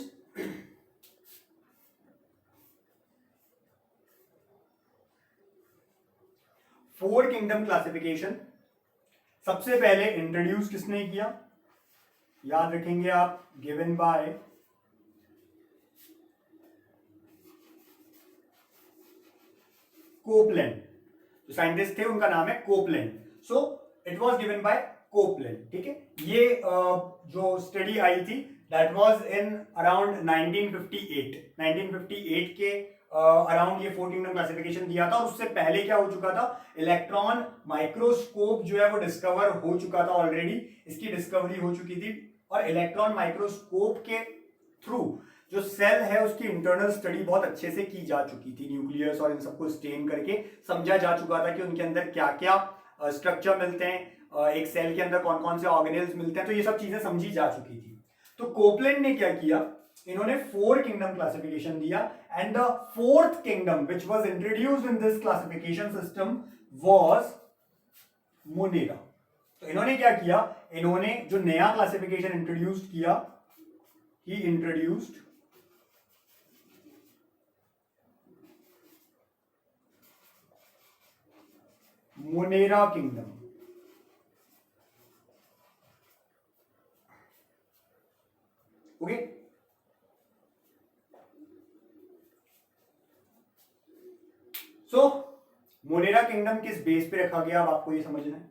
फोर किंगडम क्लासिफिकेशन सबसे पहले इंट्रोड्यूस किसने किया, याद रखेंगे आप, गिवन बाय कोपलैंड। जो साइंटिस्ट थे उनका नाम है Copeland. So it was given bye Copeland, ठीक है। ये जो स्टडी आई थी दैट वाज इन अराउंड 1958 के अराउंड ये फोर किंगडम क्लासिफिकेशन दिया था। और उससे पहले क्या हो चुका था, इलेक्ट्रॉन माइक्रोस्कोप जो है वो डिस्कवर हो चुका था ऑलरेडी, इसकी डिस्कवरी हो चुकी थी। और इलेक्ट्रॉन माइक्रोस्कोप के थ्रू जो सेल है उसकी इंटरनल स्टडी बहुत अच्छे से की जा चुकी थी, न्यूक्लियस और इन सबको स्टेन करके समझा जा चुका था कि उनके अंदर क्या क्या स्ट्रक्चर मिलते हैं, एक सेल के अंदर कौन कौन से ऑर्गेनेल्स मिलते हैं, तो ये सब चीजें समझी जा चुकी थी। तो कोपलैंड ने क्या किया, इन्होंने फोर किंगडम क्लासिफिकेशन दिया, and the fourth kingdom which was introduced in this classification system was Monera. तो इन्होंने क्या किया, इन्होंने जो नया क्लासिफिकेशन इंट्रोड्यूस किया, he introduced Monera kingdom. Okay, so Monera kingdom किस बेस पे रखा गया, अब आपको ये समझना है।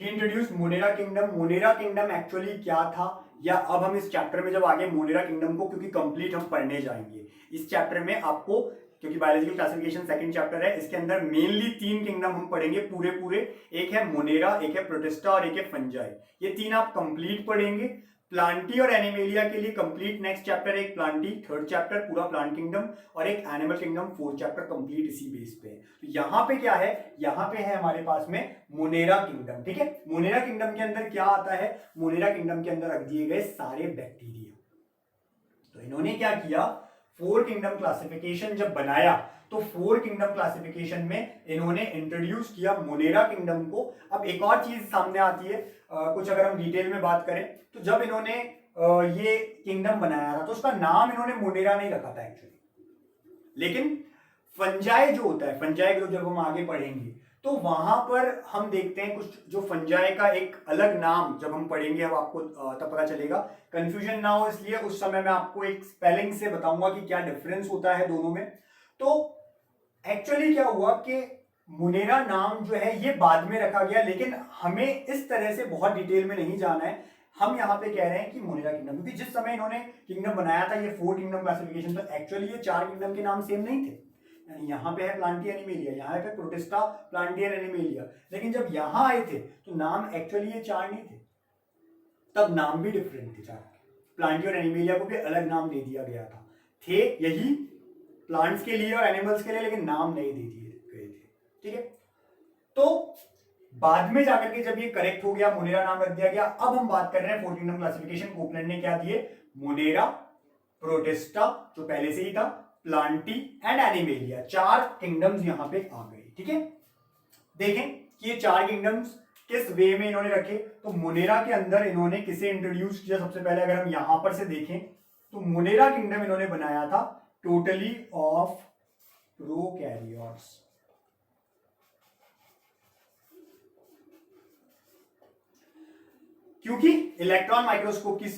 He introduce Monera kingdom. Monera kingdom actually क्या था या अब हम इस चैप्टर में जब आगे मोनेरा किंगडम को क्योंकि कंप्लीट हम पढ़ने जाएंगे इस चैप्टर में, आपको क्योंकि बायोलॉजिकल क्लासिफिकेशन सेकंड चैप्टर है, इसके अंदर मेनली 3 किंगडम हम पढ़ेंगे पूरे पूरे। एक है मोनेरा, एक है प्रोटिस्टा और एक है फंजाई। ये 3 आप कंप्लीट पढ़ेंगे। प्लांटी और एनिमेलिया के लिए कंप्लीट नेक्स्ट चैप्टर है, एक प्लांटी थर्ड चैप्टर पूरा प्लांट किंगडम, और एक animal kingdom fourth chapter complete इसी बेस पे है। तो यहाँ पे क्या है, यहाँ पे है हमारे पास में मोनेरा किंगडम। ठीक है, मोनेरा किंगडम के अंदर क्या आता है, मोनेरा किंगडम के अंदर रख दिए गए सारे बैक्टीरिया। तो इन्होंने क्या किया, 4 किंगडम क्लासिफिकेशन जब बनाया तो 4 किंगडम क्लासिफिकेशन में इन्होंने इंट्रोड्यूस किया मोनेरा किंगडम को। अब एक और चीज सामने आती है, कुछ अगर हम डिटेल में बात करें तो जब इन्होंने ये किंगडम बनाया था तो उसका नाम इन्होंने मोनेरा नहीं रखा था एक्चुअली, लेकिन फंजाई जो होता है, फंजाई ग्रुप जब हम आगे पढ़ेंगे तो वहां पर हम देखते हैं कुछ जो फंजाई का एक अलग नाम जब हम पढ़ेंगे अब आपको तब पता चलेगा, कंफ्यूजन ना हो इसलिए उस समय मैं आपको एक स्पेलिंग से बताऊंगा कि क्या डिफरेंस होता है दोनों में। तो एक्चुअली क्या हुआ कि मोनेरा नाम जो है ये बाद में रखा गया, लेकिन हमें इस तरह से बहुत डिटेल में नहीं जाना है। हम यहाँ पे कह रहे हैं कि मोनेरा किंगडम, क्योंकि जिस समय इन्होंने किंगडम बनाया था ये 4 किंगडम क्लासिफिकेशन, तो एक्चुअली ये 4 किंगडम के नाम सेम नहीं थे। यानी यहाँ पे है प्लांटी एनिमेलिया, यहाँ पे प्रोटिस्टा प्लांटी एनिमेलिया, लेकिन जब यहाँ आए थे तो नाम एक्चुअली ये 4 नहीं थे, तब नाम भी डिफरेंट थे 4। प्लांटी और एनिमेलिया को भी अलग नाम दे दिया गया था, थे यही प्लांट्स के लिए और एनिमल्स के लिए, लेकिन नाम नहीं दे दिए गए थे। ठीक है, तो बाद में जाकर के जब ये करेक्ट हो गया, मोनेरा नाम रख दिया गया। अब हम बात कर रहे हैं 4 किंगडम क्लासिफिकेशन, कोपलैंड ने क्या दिए, मोनेरा, प्रोटिस्टा जो पहले से ही था, प्लांटी एंड एनिमेलिया, 4 किंगडम्स यहां पे आ गए। ठीक है, देखें कि ये 4 किंगडम्स किस वे में इन्होंने रखे। तो मोनेरा के अंदर इन्होंने किसे इंट्रोड्यूस किया, सबसे पहले अगर हम यहां पर से देखें तो मोनेरा किंगडम इन्होंने बनाया था टोटली ऑफ प्रोकैरियोट्स। क्योंकि इलेक्ट्रॉन माइक्रोस्कोप की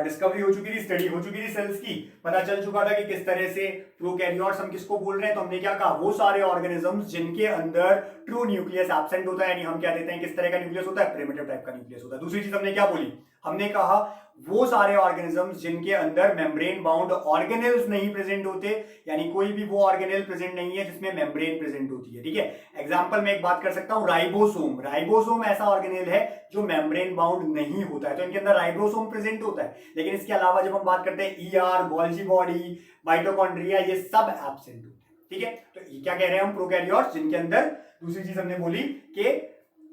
डिस्कवरी हो चुकी थी, स्टडी हो चुकी थी सेल्स की, पता चल चुका था कि किस तरह से प्रोकैरियोट्स हम किसको बोल रहे हैं। तो हमने क्या कहा, वो सारे ऑर्गेनिजम्स जिनके अंदर ट्रू न्यूक्लियस एब्सेंट होता है, यानी हम क्या देते हैं, किस तरह का न्यूक्लियस होता है, प्रिमिटिव टाइप का न्यूक्लियस होता है। दूसरी चीज हमने क्या बोली, हमने कहा वो सारे ऑर्गेनिजम्स जिनके अंदर मेम्ब्रेन बाउंड ऑर्गेनेल्स नहीं प्रेजेंट होते, यानी कोई भी वो ऑर्गेनेल प्रेजेंट नहीं है जिसमें मेम्ब्रेन प्रेजेंट होती है। ठीक है, एग्जांपल में एक बात कर सकता हूं, राइबोसोम। राइबोसोम ऐसा ऑर्गेनेल है जो मेम्ब्रेन बाउंड नहीं होता है, तो इनके अंदर राइबोसोम प्रेजेंट होता है। लेकिन इसके अलावा जब हम बात करते हैं ईआर, गोल्जी बॉडी, माइटोकॉन्ड्रिया, ये सब एब्सेंट होते हैं। ठीक है, तो ये क्या कह रहे हैं हम, प्रोकैरियोट्स जिनके अंदर, दूसरी चीज हमने बोली कि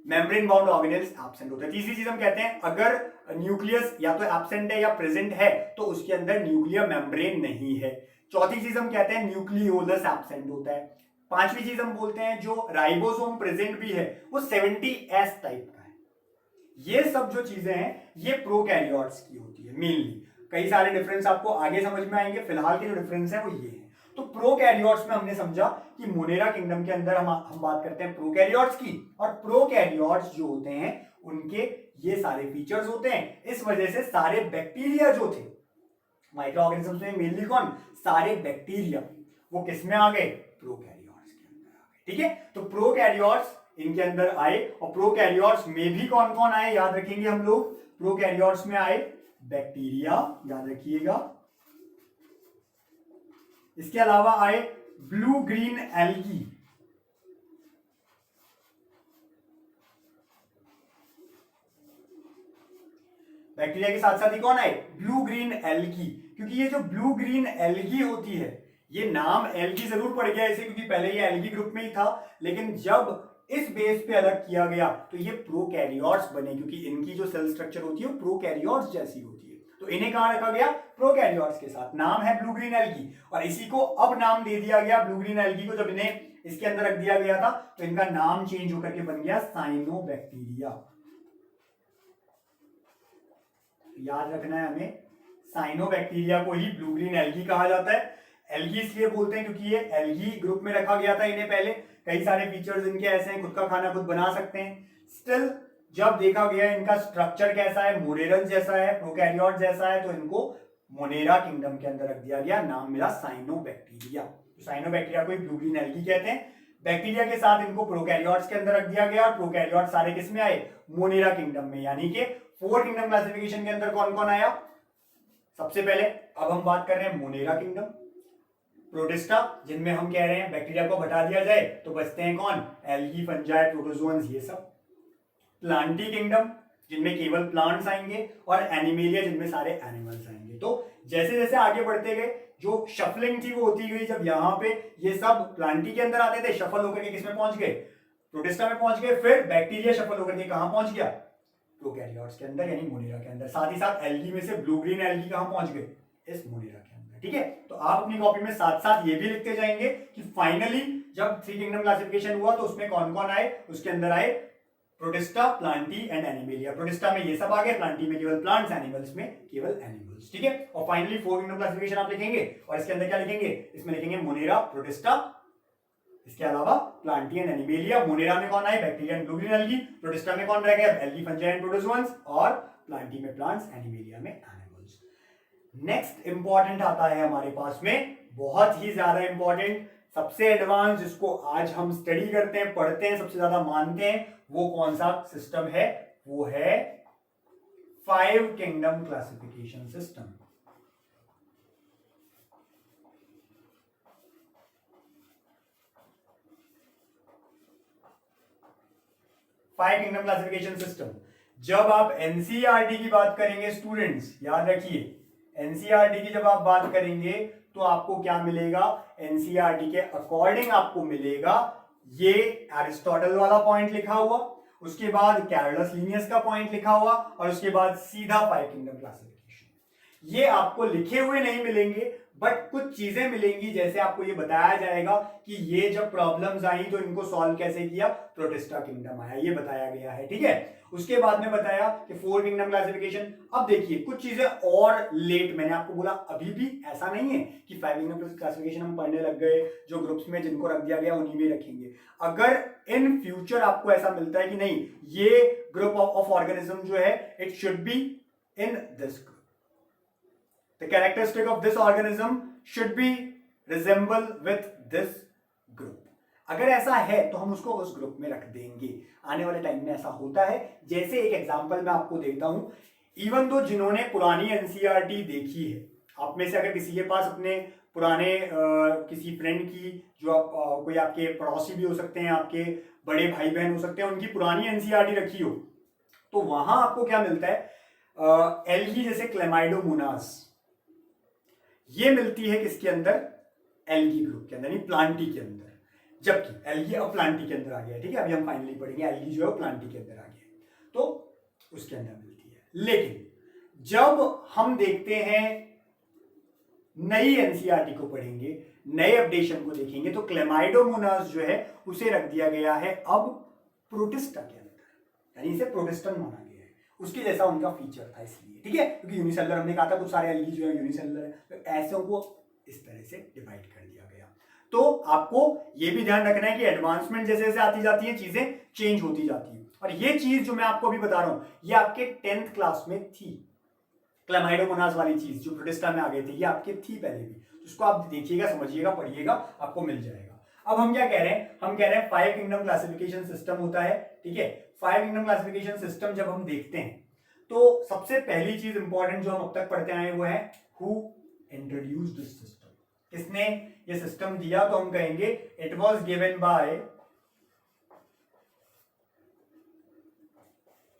मेम्ब्रेन बाउंड ऑर्गेनेल्स एब्सेंट होते हैं। तीसरी चीज हम कहते हैं अगर न्यूक्लियस या तो एब्सेंट है या प्रेजेंट है तो उसके अंदर न्यूक्लियर मेम्ब्रेन नहीं है। चौथी चीज हम कहते हैं न्यूक्लियोलस एब्सेंट होता है। पांचवी चीज हम बोलते हैं जो राइबोसोम प्रेजेंट भी है वो 70S टाइप का है। ये सब जो चीजें हैं ये प्रोकैरियोट्स की होती है मेनली। कई सारे डिफरेंस आपको आगे समझ में आएंगे, फिलहाल के जो डिफरेंस है वो ये है। तो प्रोकैरियोट्स में हमने समझा कि मोनेरा किंगडम के अंदर हम बात करते हैं प्रोकैरियोट्स की, और प्रोकैरियोट्स जो होते हैं उनके ये सारे फीचर्स होते हैं। इस वजह से सारे बैक्टीरिया जो थे माइक्रो ऑर्गेनिजम्स में, मेनली कौन, सारे बैक्टीरिया, वो किस में आ गए, प्रोकैरियोट्स के अंदर आ गए। ठीक है, तो प्रोकैरियोट्स इनके अंदर आए, और प्रोकैरियोट्स में भी कौन कौन आए याद रखेंगे हम लोग। प्रोकैरियोट्स में आए बैक्टीरिया, याद रखिएगा। इसके अलावा आए ब्लू ग्रीन एल्गी, बैक्टीरिया के साथ साथ ही कौन आए, ब्लू ग्रीन एल्गी। क्योंकि ये जो ब्लू ग्रीन एल्गी होती है, ये नाम एल्गी जरूर पड़ गया इसे क्योंकि पहले ये एल्गी ग्रुप में ही था, लेकिन जब इस बेस पे अलग किया गया तो ये प्रोकैरियोट्स बने, क्योंकि इनकी जो सेल स्ट्रक्चर होती है वो प्रोकैरियोट्स जैसी होती है। तो इन्हें कहां रखा गया, प्रोकैरियोट्स के साथ। नाम है ब्लू ग्रीन एल्गी, और इसी को अब नाम दे दिया गया ब्लू ग्रीन एल्गी को। जब इन्हें इसके अंदर रख दिया गया था तो इनका नाम चेंज होकर के बन गया साइनोबैक्टीरिया। याद रखना है हमें, साइनोबैक्टीरिया को ही ब्लू ग्रीन एल्गी कहा जाता है। एल्गी इसलिए बोलते हैं क्योंकि ये एल्गी ग्रुप में रखा गया था इन्हें पहले। कई सारे फीचर्स इनके ऐसे हैं, खुद का खाना खुद बना सकते हैं। स्टिल जब देखा गया इनका स्ट्रक्चर कैसा है, मोनेरन जैसा है, प्रोकैरियोट जैसा है, तो इनको मोनेरा किंगडम के अंदर रख दिया गया, नाम मिला साइनोबैक्टीरिया। तो साइनोबैक्टीरिया को ब्लू ग्रीन एल्गी कहते हैं। बैक्टीरिया के साथ इनको प्रोकैरियोट्स के अंदर रख दिया गया, और प्रोकैरियोट सारे किस में आए, मोनेरा किंगडम में, यानी कि फोर किंगडम क्लासिफिकेशन के अंदर कौन कौन आया? सबसे पहले अब हम बात कर रहे हैं मोनेरा किंगडम, प्रोटिस्टा, जिनमें हम कह रहे हैं बैक्टीरिया को हटा दिया जाए तो बचते हैं कौन? एल्गी, फंजाई, प्रोटोजोअन्स, ये सब। प्लांटी किंगडम, जिनमें केवल प्लांट्स आएंगे, और एनिमेलिया, जिनमें सारे एनिमल्स आएंगे। तो जैसे जैसे आगे बढ़ते गए जो शफलिंग थी वो होती गई, जब यहाँ पे ये सब प्लांटी के अंदर आते थे, शफल होकर के किसमें पहुंच गए? प्रोटिस्टा में पहुंच गए। फिर बैक्टीरिया शफल होकर के कहां पहुंच गया? प्रोकैरियोट्स के अंदर, यानी मोनेरा के अंदर। साथ ही साथ एल्गी में से ब्लू ग्रीन एल्गी कहां पहुंच गए? इस मोनेरा के अंदर। ठीक है, तो आप अपनी कॉपी में साथ साथ ये भी लिखते जाएंगे कि फाइनली जब थ्री किंगडम क्लासिफिकेशन हुआ तो उसमें कौन कौन आए? उसके अंदर आए protista, Plantae and animalia. Protista में ये सब आ गए, प्लांटी में केवल प्लांट्स, एनिमल्स में केवल एनिमल्स। ठीक है, और फाइनली फोर किंगडम क्लासिफिकेशन आप लिखेंगे, और इसके अंदर क्या लिखेंगे? इसमें लिखेंगे मोनेरा, प्रोटिस्टा, इसके अलावा प्लांटी एंड एनिमेलिया। मोनेरा में कौन आए? Bacteria and blue green algae. Protista में कौन रह गए? Algae, fungi and protozoans. और प्लांटी में प्लांट्स, एनिमेलिया में एनिमल्स। नेक्स्ट इंपॉर्टेंट आता है हमारे पास में, बहुत ही ज्यादा इंपॉर्टेंट, सबसे एडवांस, जिसको आज हम स्टडी करते हैं, पढ़ते हैं, सबसे ज्यादा मानते हैं, वो कौन सा सिस्टम है? वो है five kingdom classification system. Five kingdom classification system. जब आप एनसीईआरटी की बात करेंगे स्टूडेंट्स, याद रखिए, एनसीईआरटी की जब आप बात करेंगे तो आपको क्या मिलेगा? एनसीईआरटी के अकॉर्डिंग आपको मिलेगा ये एरिस्टोटल वाला पॉइंट लिखा हुआ, उसके बाद कैरोलस लीनियस का पॉइंट लिखा हुआ, और उसके बाद सीधा फाइव किंगडम क्लासिफिकेशन। ये आपको लिखे हुए नहीं मिलेंगे, बट कुछ चीजें मिलेंगी, जैसे आपको ये बताया जाएगा कि ये जब प्रॉब्लम्स आई तो इनको सॉल्व कैसे किया, प्रोटिस्टा किंगडम आया, ये बताया गया है। ठीक है, उसके बाद में बताया कि फोर किंगडम क्लासिफिकेशन। अब देखिए कुछ चीजें और लेट, मैंने आपको बोला अभी भी ऐसा नहीं है कि फाइव किंगडम क्लासिफिकेशन हम पढ़ने लग गए, जो ग्रुप्स में जिनको रख दिया गया उन्हीं में रखेंगे। अगर इन फ्यूचर आपको ऐसा मिलता है कि नहीं, ये ग्रुप ऑफ ऑर्गेनिज्म जो है it should be in this group, the characteristic of this organism should be resemble with this group, अगर ऐसा है तो हम उसको उस ग्रुप में रख देंगे। आने वाले टाइम में ऐसा होता है। जैसे एक एग्जांपल मैं आपको देता हूं, इवन दो जिन्होंने पुरानी एनसीईआरटी देखी है, आप में से अगर किसी के पास अपने पुराने किसी फ्रेंड की, जो कोई आपके पड़ोसी भी हो सकते हैं, आपके बड़े भाई बहन हो सकते हैं, उनकी पुरानी एनसीईआरटी रखी हो, तो वहां आपको क्या मिलता है? एल्गी, जैसे क्लेमाइडोमोनास, ये मिलती है किसके अंदर? एल्गी ग्रुप के अंदर, यानी प्लांटी के अंदर, जबकि एल्गी अब प्लांटी के अंदर आ गया है। ठीक है, अभी हम फाइनली पढ़ेंगे, एल्गी जो है वो प्लांटी के अंदर आ गया है, तो उसके अंदर मिलती है। लेकिन जब हम देखते हैं नई एनसीईआरटी को पढ़ेंगे, नए अपडेशन को देखेंगे, तो क्लेमाइडोमोनास जो है उसे रख दिया गया है अब प्रोटिस्टा के अंदर, यानी इसे प्रोटिस्टन माना गया है, उसके जैसा उनका फीचर था इसलिए। ठीक है, क्योंकि यूनिसेलुलर हमने कहा था, कुछ सारे एल्गी जो है यूनिसेलुलर है, तो ऐसों को इस तरह से डिवाइड कर दिया गया। तो आपको ये भी ध्यान रखना है कि एडवांसमेंट जैसे जैसे आती जाती है, चीजें चेंज होती जाती है। और ये चीज जो मैं आपको अभी बता रहा हूं, ये आपके 10th क्लास में थी, क्लेमाइडोमोनास वाली चीज जो प्रोटिस्टा में आ गई थी, ये आपके थी पहले भी, उसको आप देखिएगा, समझिएगा, पढ़िएगा, आपको मिल जाएगा। अब हम क्या कह रहे हैं? हम कह रहे हैं फाइव किंगडम क्लासिफिकेशन सिस्टम होता है। ठीक है, फाइव किंगडम क्लासिफिकेशन सिस्टम जब हम देखते हैं तो सबसे पहली चीज इंपॉर्टेंट जो हम अब तक पढ़ते आए वो है हु इंट्रोड्यूस्ड दिस सिस्टम, किसने ये सिस्टम दिया? तो हम कहेंगे it was given by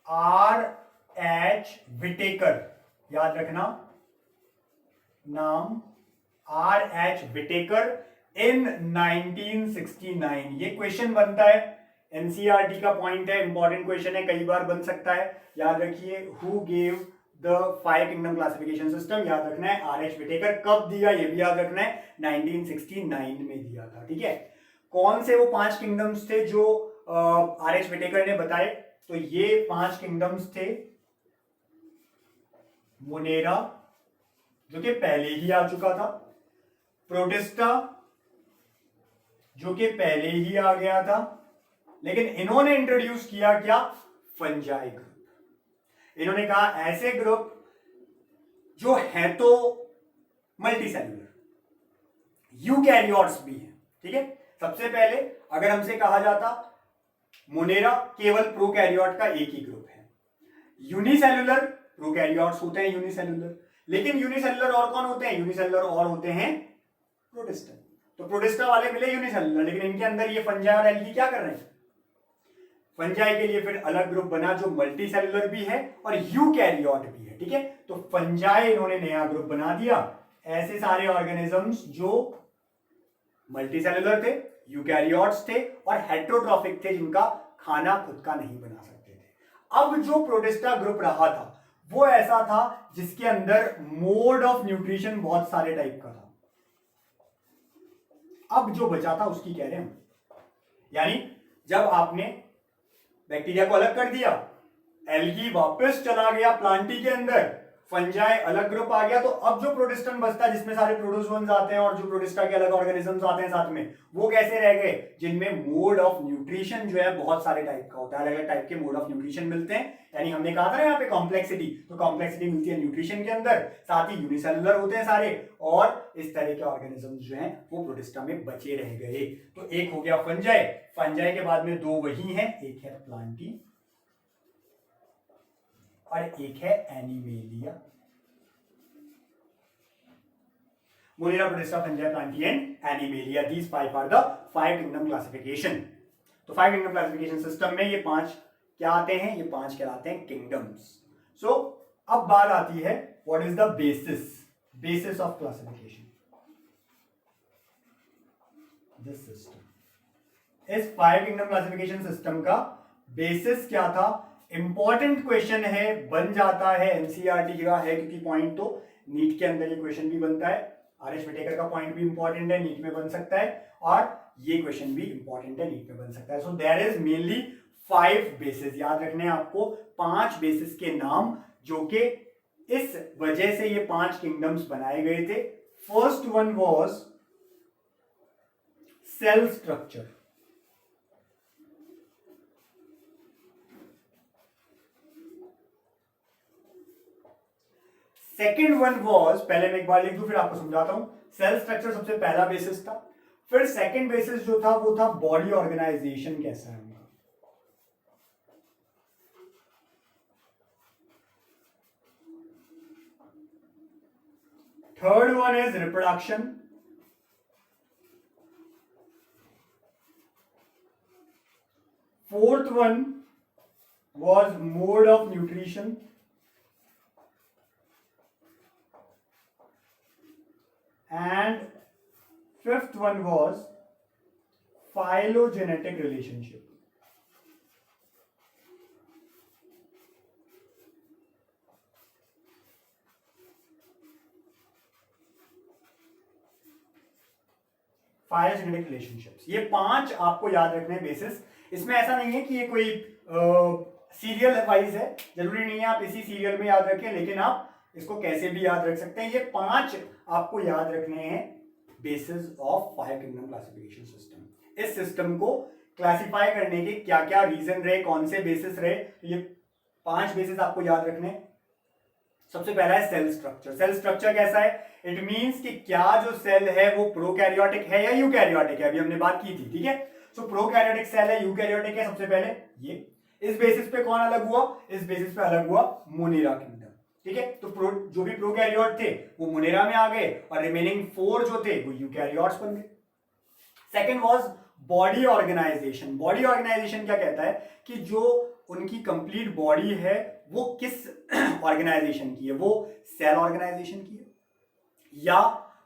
R.H. Whittaker, याद रखना नाम, R.H. Whittaker in 1969। ये क्वेश्चन बनता है, एनसीईआरटी का पॉइंट है, इंपॉर्टेंट क्वेश्चन है, कई बार बन सकता है। याद रखिए, who gave the five kingdom classification system, याद रखना है R.H. विटेकर। कब दिया ये भी याद रखना है, 1969 में दिया था। ठीक है, कौन से वो 5 किंगडम्स थे जो R.H. विटेकर ने बताए? तो ये 5 किंगडम्स थे, मोनेरा जो कि पहले ही आ चुका था, प्रोटिस्टा जो कि पहले ही आ गया था, लेकिन इन्होंने इंट्रोड्यूस किया क्या? Fungi group. इन्होंने कहा ऐसे ग्रुप जो है तो मल्टीसेल्युलर, यूकैरियोट्स भी हैं। ठीक है, सबसे पहले अगर हमसे कहा जाता मोनेरा केवल प्रोकैरियोट का एक ही ग्रुप है, यूनिसेलुलर प्रोकैरियोट्स होते हैं यूनिसेलुलर, लेकिन यूनिसेलुलर और कौन होते हैं, यूनिसेलुलर और होते हैं प्रोटिस्टा। तो प्रोटिस्टा वाले मिले यूनिसेलुलर, लेकिन इनके अंदर ये फंजाई और एल्गी क्या कर रहे हैं, फंजाई के लिए फिर अलग ग्रुप बना जो मल्टी सेलुलर भी है और यूकैरियोट भी है, ठीक है। तो फंजाई इन्होंने नया ग्रुप बना दिया, ऐसे सारे ऑर्गेनिजम्स जो मल्टी सेलुलर थे, यूकैरियोट्स थे और हेटेरोट्रॉफिक थे, जिनका खाना खुद का नहीं बना सकते थे। अब जो प्रोटिस्टा ग्रुप रहा था वो ऐसा था जिसके अंदर मोड ऑफ न्यूट्रिशन बहुत सारे टाइप का था। अब जो बचा था उसकी कह रहे हैं हम, यानी जब आपने बैक्टीरिया को अलग कर दिया, एल्गी वापस चला गया प्लांटी के अंदर, फंजाई अलग ग्रुप आ गया, तो अब जो प्रोटिस्टम बचता है जिसमें सारे प्रोटोजोन्स आते हैं और जो प्रोटिस्टा के अलग ऑर्गेनिजम्स आते हैं साथ में, वो कैसे रह गए, जिनमें मोड ऑफ न्यूट्रिशन जो है बहुत सारे टाइप का होता है, अलग अलग टाइप के मोड ऑफ न्यूट्रिशन मिलते हैं। यानी हमने कहा था ना यहाँ पे कॉम्प्लेक्सिटी, तो कॉम्प्लेक्सिटी मिलती है न्यूट्रिशन के अंदर, साथ ही यूनिसेलुलर होते हैं सारे, और इस तरह के ऑर्गेनिजम्स जो हैं वो प्रोटिस्टा में बचे रह गए। तो एक हो गया फंजाई, फंजाई के बाद में दो वही हैं, एक है प्लांटी और एक है animalia. Monera, protista, fungi, plantae and animalia, these five are the five kingdom classification. तो फाइव किंगडम क्लासिफिकेशन सिस्टम में ये पांच क्या आते हैं, ये पांच कहलाते हैं किंगडम्स। सो अब बात आती है what is the basis of classification, this system. इस फाइव किंगडम क्लासिफिकेशन सिस्टम का बेसिस क्या था, इंपॉर्टेंट क्वेश्चन है, बन जाता है, एनसीईआरटी का है, क्योंकि पॉइंट तो नीट के अंदर ये क्वेश्चन भी बनता है, आर.एस. विटेकर का पॉइंट भी इंपॉर्टेंट है, नीट में बन सकता है, और ये क्वेश्चन भी इंपॉर्टेंट है, नीट में बन सकता है। So there is mainly 5 basis, याद रखने हैं आपको 5 बेसिस के नाम, जो कि इस वजह से ये 5 किंगडम्स बनाए गए थे। First one was cell structure, second one was, पहले मैं एक बार लिख दूं फिर आपको समझाता हूं। सेल स्ट्रक्चर सबसे पहला बेसिस था, फिर सेकेंड बेसिस जो था वो था बॉडी ऑर्गेनाइजेशन कैसा है उनका, third one is reproduction, fourth one was mode of nutrition, and fifth one was phylogenetic relationship. Phylogenetic relationships, ये 5 आपको याद रखने हैं बेसिस। इसमें ऐसा नहीं है कि ये कोई सीरियल वाइज है, जरूरी नहीं है आप इसी सीरियल में याद रखें, लेकिन आप इसको कैसे भी याद रख सकते हैं। ये 5 आपको याद रखने हैं basis of five kingdom classification system. इस सिस्टम को क्लासिफाई करने के क्या क्या रीजन रहे, कौन से बेसिस रहे, तो ये 5 बेसिस आपको याद रखने। सबसे पहला है सेल स्ट्रक्चर। सेल स्ट्रक्चर कैसा है, इट मींस कि क्या जो सेल है वो प्रोकैरियोटिक है या यूकैरियोटिक है, अभी हमने बात की थी, ठीक है। सो प्रोकैरियोटिक सेल है, यूकैरियोटिक है, सबसे पहले ये। इस बेसिस पे कौन अलग हुआ, इस बेसिस पे अलग हुआ मोनेरा किंगडम, ठीक है। तो जो भी प्रोकैरियोट थे वो मोनेरा में आ गए और रिमेनिंग 4 जो थे वो यूकैरियोट्स बन गए। Second was body organisation. Body organisation क्या कहता है कि जो उनकी कंप्लीट बॉडी है वो किस ऑर्गेनाइजेशन की है, वो सेल ऑर्गेनाइजेशन की है, या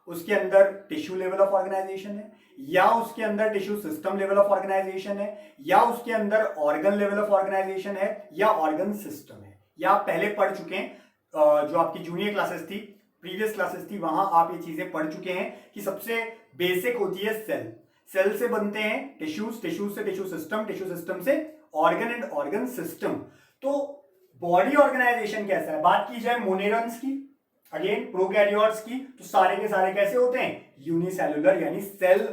उसके अंदर टिश्यू लेवल ऑफ ऑर्गेनाइजेशन है, या उसके अंदर tissue system level of organisation है, या उसके अंदर ऑर्गन लेवल ऑफ ऑर्गेनाइजेशन है, या ऑर्गन सिस्टम है। या आप पहले पढ़ चुके हैं, जो आपकी जूनियर क्लासेस थी, प्रीवियस क्लासेस थी, वहां आप ये चीजें पढ़ चुके हैं कि सबसे बेसिक होती है सेल। सेल से बनते हैं टिश्यूज, टिश्यूज से टिश्यू सिस्टम, टिश्यू सिस्टम से ऑर्गन एंड ऑर्गन सिस्टम। तो बॉडी ऑर्गेनाइजेशन कैसा है, बात की जाए मोनेरन्स की, अगेन प्रोकैरियोट्स की, तो सारे के सारे कैसे होते हैं, यूनिसेलुलर, यानी सेल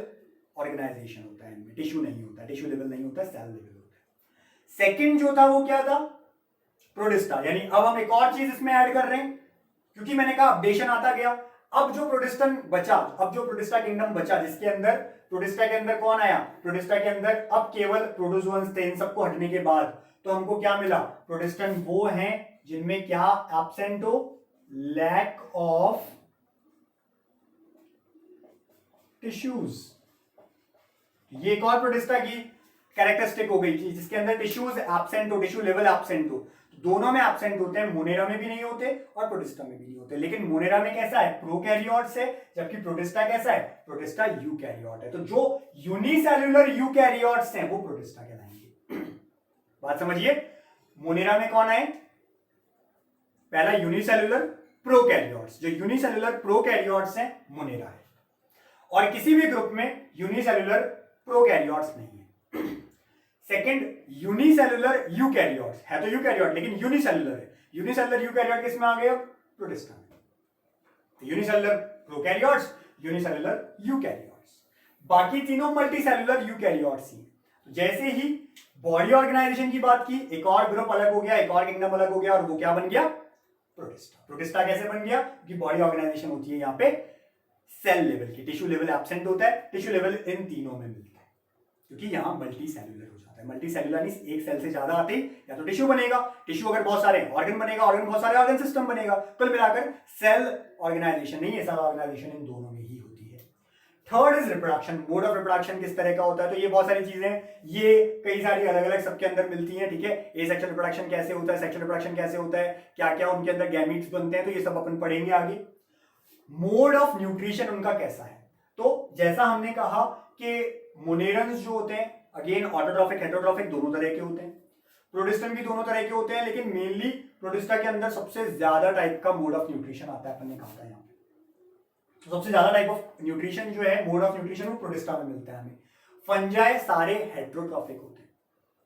ऑर्गेनाइजेशन होता है इनमें, टिश्यू नहीं होता, टिश्यू लेवल नहीं होता, सेल लेवल होता है। सेकंड जो था वो क्या था, प्रोटिस्टा। यानी अब हम एक और चीज इसमें ऐड कर रहे हैं, क्योंकि मैंने कहा अपडेशन आता गया। अब जो प्रोटिस्टन बचा, अब जो प्रोटिस्टा किंगडम बचा, जिसके अंदर प्रोटिस्टा के अंदर कौन आया, प्रोटिस्टा के अंदर अब केवल प्रोटोजोअन्स थे, इन सबको हटने के बाद। तो तो हमको क्या मिला, प्रोटिस्टेंट वो हैं जिनमें क्या एब्सेंट हो, लैक ऑफ टिश्यूज। ये एक और प्रोटिस्टा की कैरेक्टरिस्टिक हो गई कि जिसके अंदर टिश्यूज एब्सेंट हो, टिश्यू लेवल एब्सेंट हो। दोनों में एब्सेंट होते हैं, मोनेरा में भी नहीं होते और प्रोटिस्टा में भी नहीं होते। लेकिन मोनेरा में कैसा है, प्रोकैरियोट्स है, जबकि प्रोटिस्टा कैसा है, प्रोटिस्टा यूकैरियोट है। तो जो यूनिसेल्युलर यूकैरियोट्स हैं वो प्रोटिस्टा कहलाएंगे। बात समझिए, मोनेरा में कौन है, पहला यूनिसेल्युलर प्रोकैरियोट्स, जो यूनिसेल्युलर प्रोकैरियोट्स हैं मोनेरा है। और किसी भी ग्रुप में यूनिसेल्युलर प्रोकैरियोट्स नहीं है। सेकंड, यूनिसेल्युलर यूकैरियोट्स है, तो यूकैरियोट लेकिन यूनिसेल्युलर है। यूनिसेल्युलर यूकैरियोट किसमें आ गए, प्रोटिस्टा में। Unicellular prokaryotes, unicellular eukaryotes. बाकी तीनों मल्टीसेल्युलर यूकैरियोट्स ही। जैसे ही बॉडी ऑर्गेनाइजेशन की बात की, एक और ग्रुप अलग हो गया, एक और किंगडम अलग हो गया, और वो क्या बन गया, प्रोटिस्टा। प्रोटिस्टा कैसे बन गया, क्योंकि बॉडी ऑर्गेनाइजेशन होती है यहाँ पे सेल लेवल की, टिश्यू लेवल एब्सेंट होता है, टिश्यू लेवल इन तीनों में मिलता है, क्योंकि यहाँ मल्टी सेल्युलर हो जाता है। मल्टी सेल्युलर मींस एक सेल से ज्यादा आते ही या तो टिश्यू बनेगा, टिश्यू अगर बहुत सारे ऑर्गन बनेगा, ऑर्गन बहुत सारे ऑर्गन सिस्टम बनेगा। कुल मिलाकर सेल ऑर्गेनाइजेशन नहीं है, सेल ऑर्गेनाइजेशन इन दोनों में ही होती है। Third is reproduction. Mode of reproduction किस तरह का होता है, तो ये बहुत सारी चीजें, ये कई सारी अलग अलग सबके अंदर मिलती हैं, ठीक है। एसेक्सुअल रिप्रोडक्शन कैसे होता है, सेक्सुअल रिप्रोडक्शन कैसे होता है, क्या क्या उनके अंदर गैमीट्स बनते हैं, तो ये सब अपन पढ़ेंगे आगे। मोड ऑफ न्यूट्रिशन उनका कैसा है, तो जैसा हमने कहा कि मोनेरन्स जो होते हैं अगेन ऑटोट्रॉफिक हेटेरोट्रॉफिक दोनों तरह के होते हैं, प्रोटिस्टन भी दोनों तरह के होते हैं, लेकिन मेनली प्रोटिस्टा के अंदर सबसे ज्यादा टाइप का मोड ऑफ न्यूट्रिशन आता है, अपन ने कहा था यहाँ पे। तो सबसे ज्यादा टाइप ऑफ न्यूट्रिशन जो है, मोड ऑफ न्यूट्रिशन, वो प्रोटिस्टा में मिलता है हमें। फंजाई सारे हेटेरोट्रॉफिक होते हैं,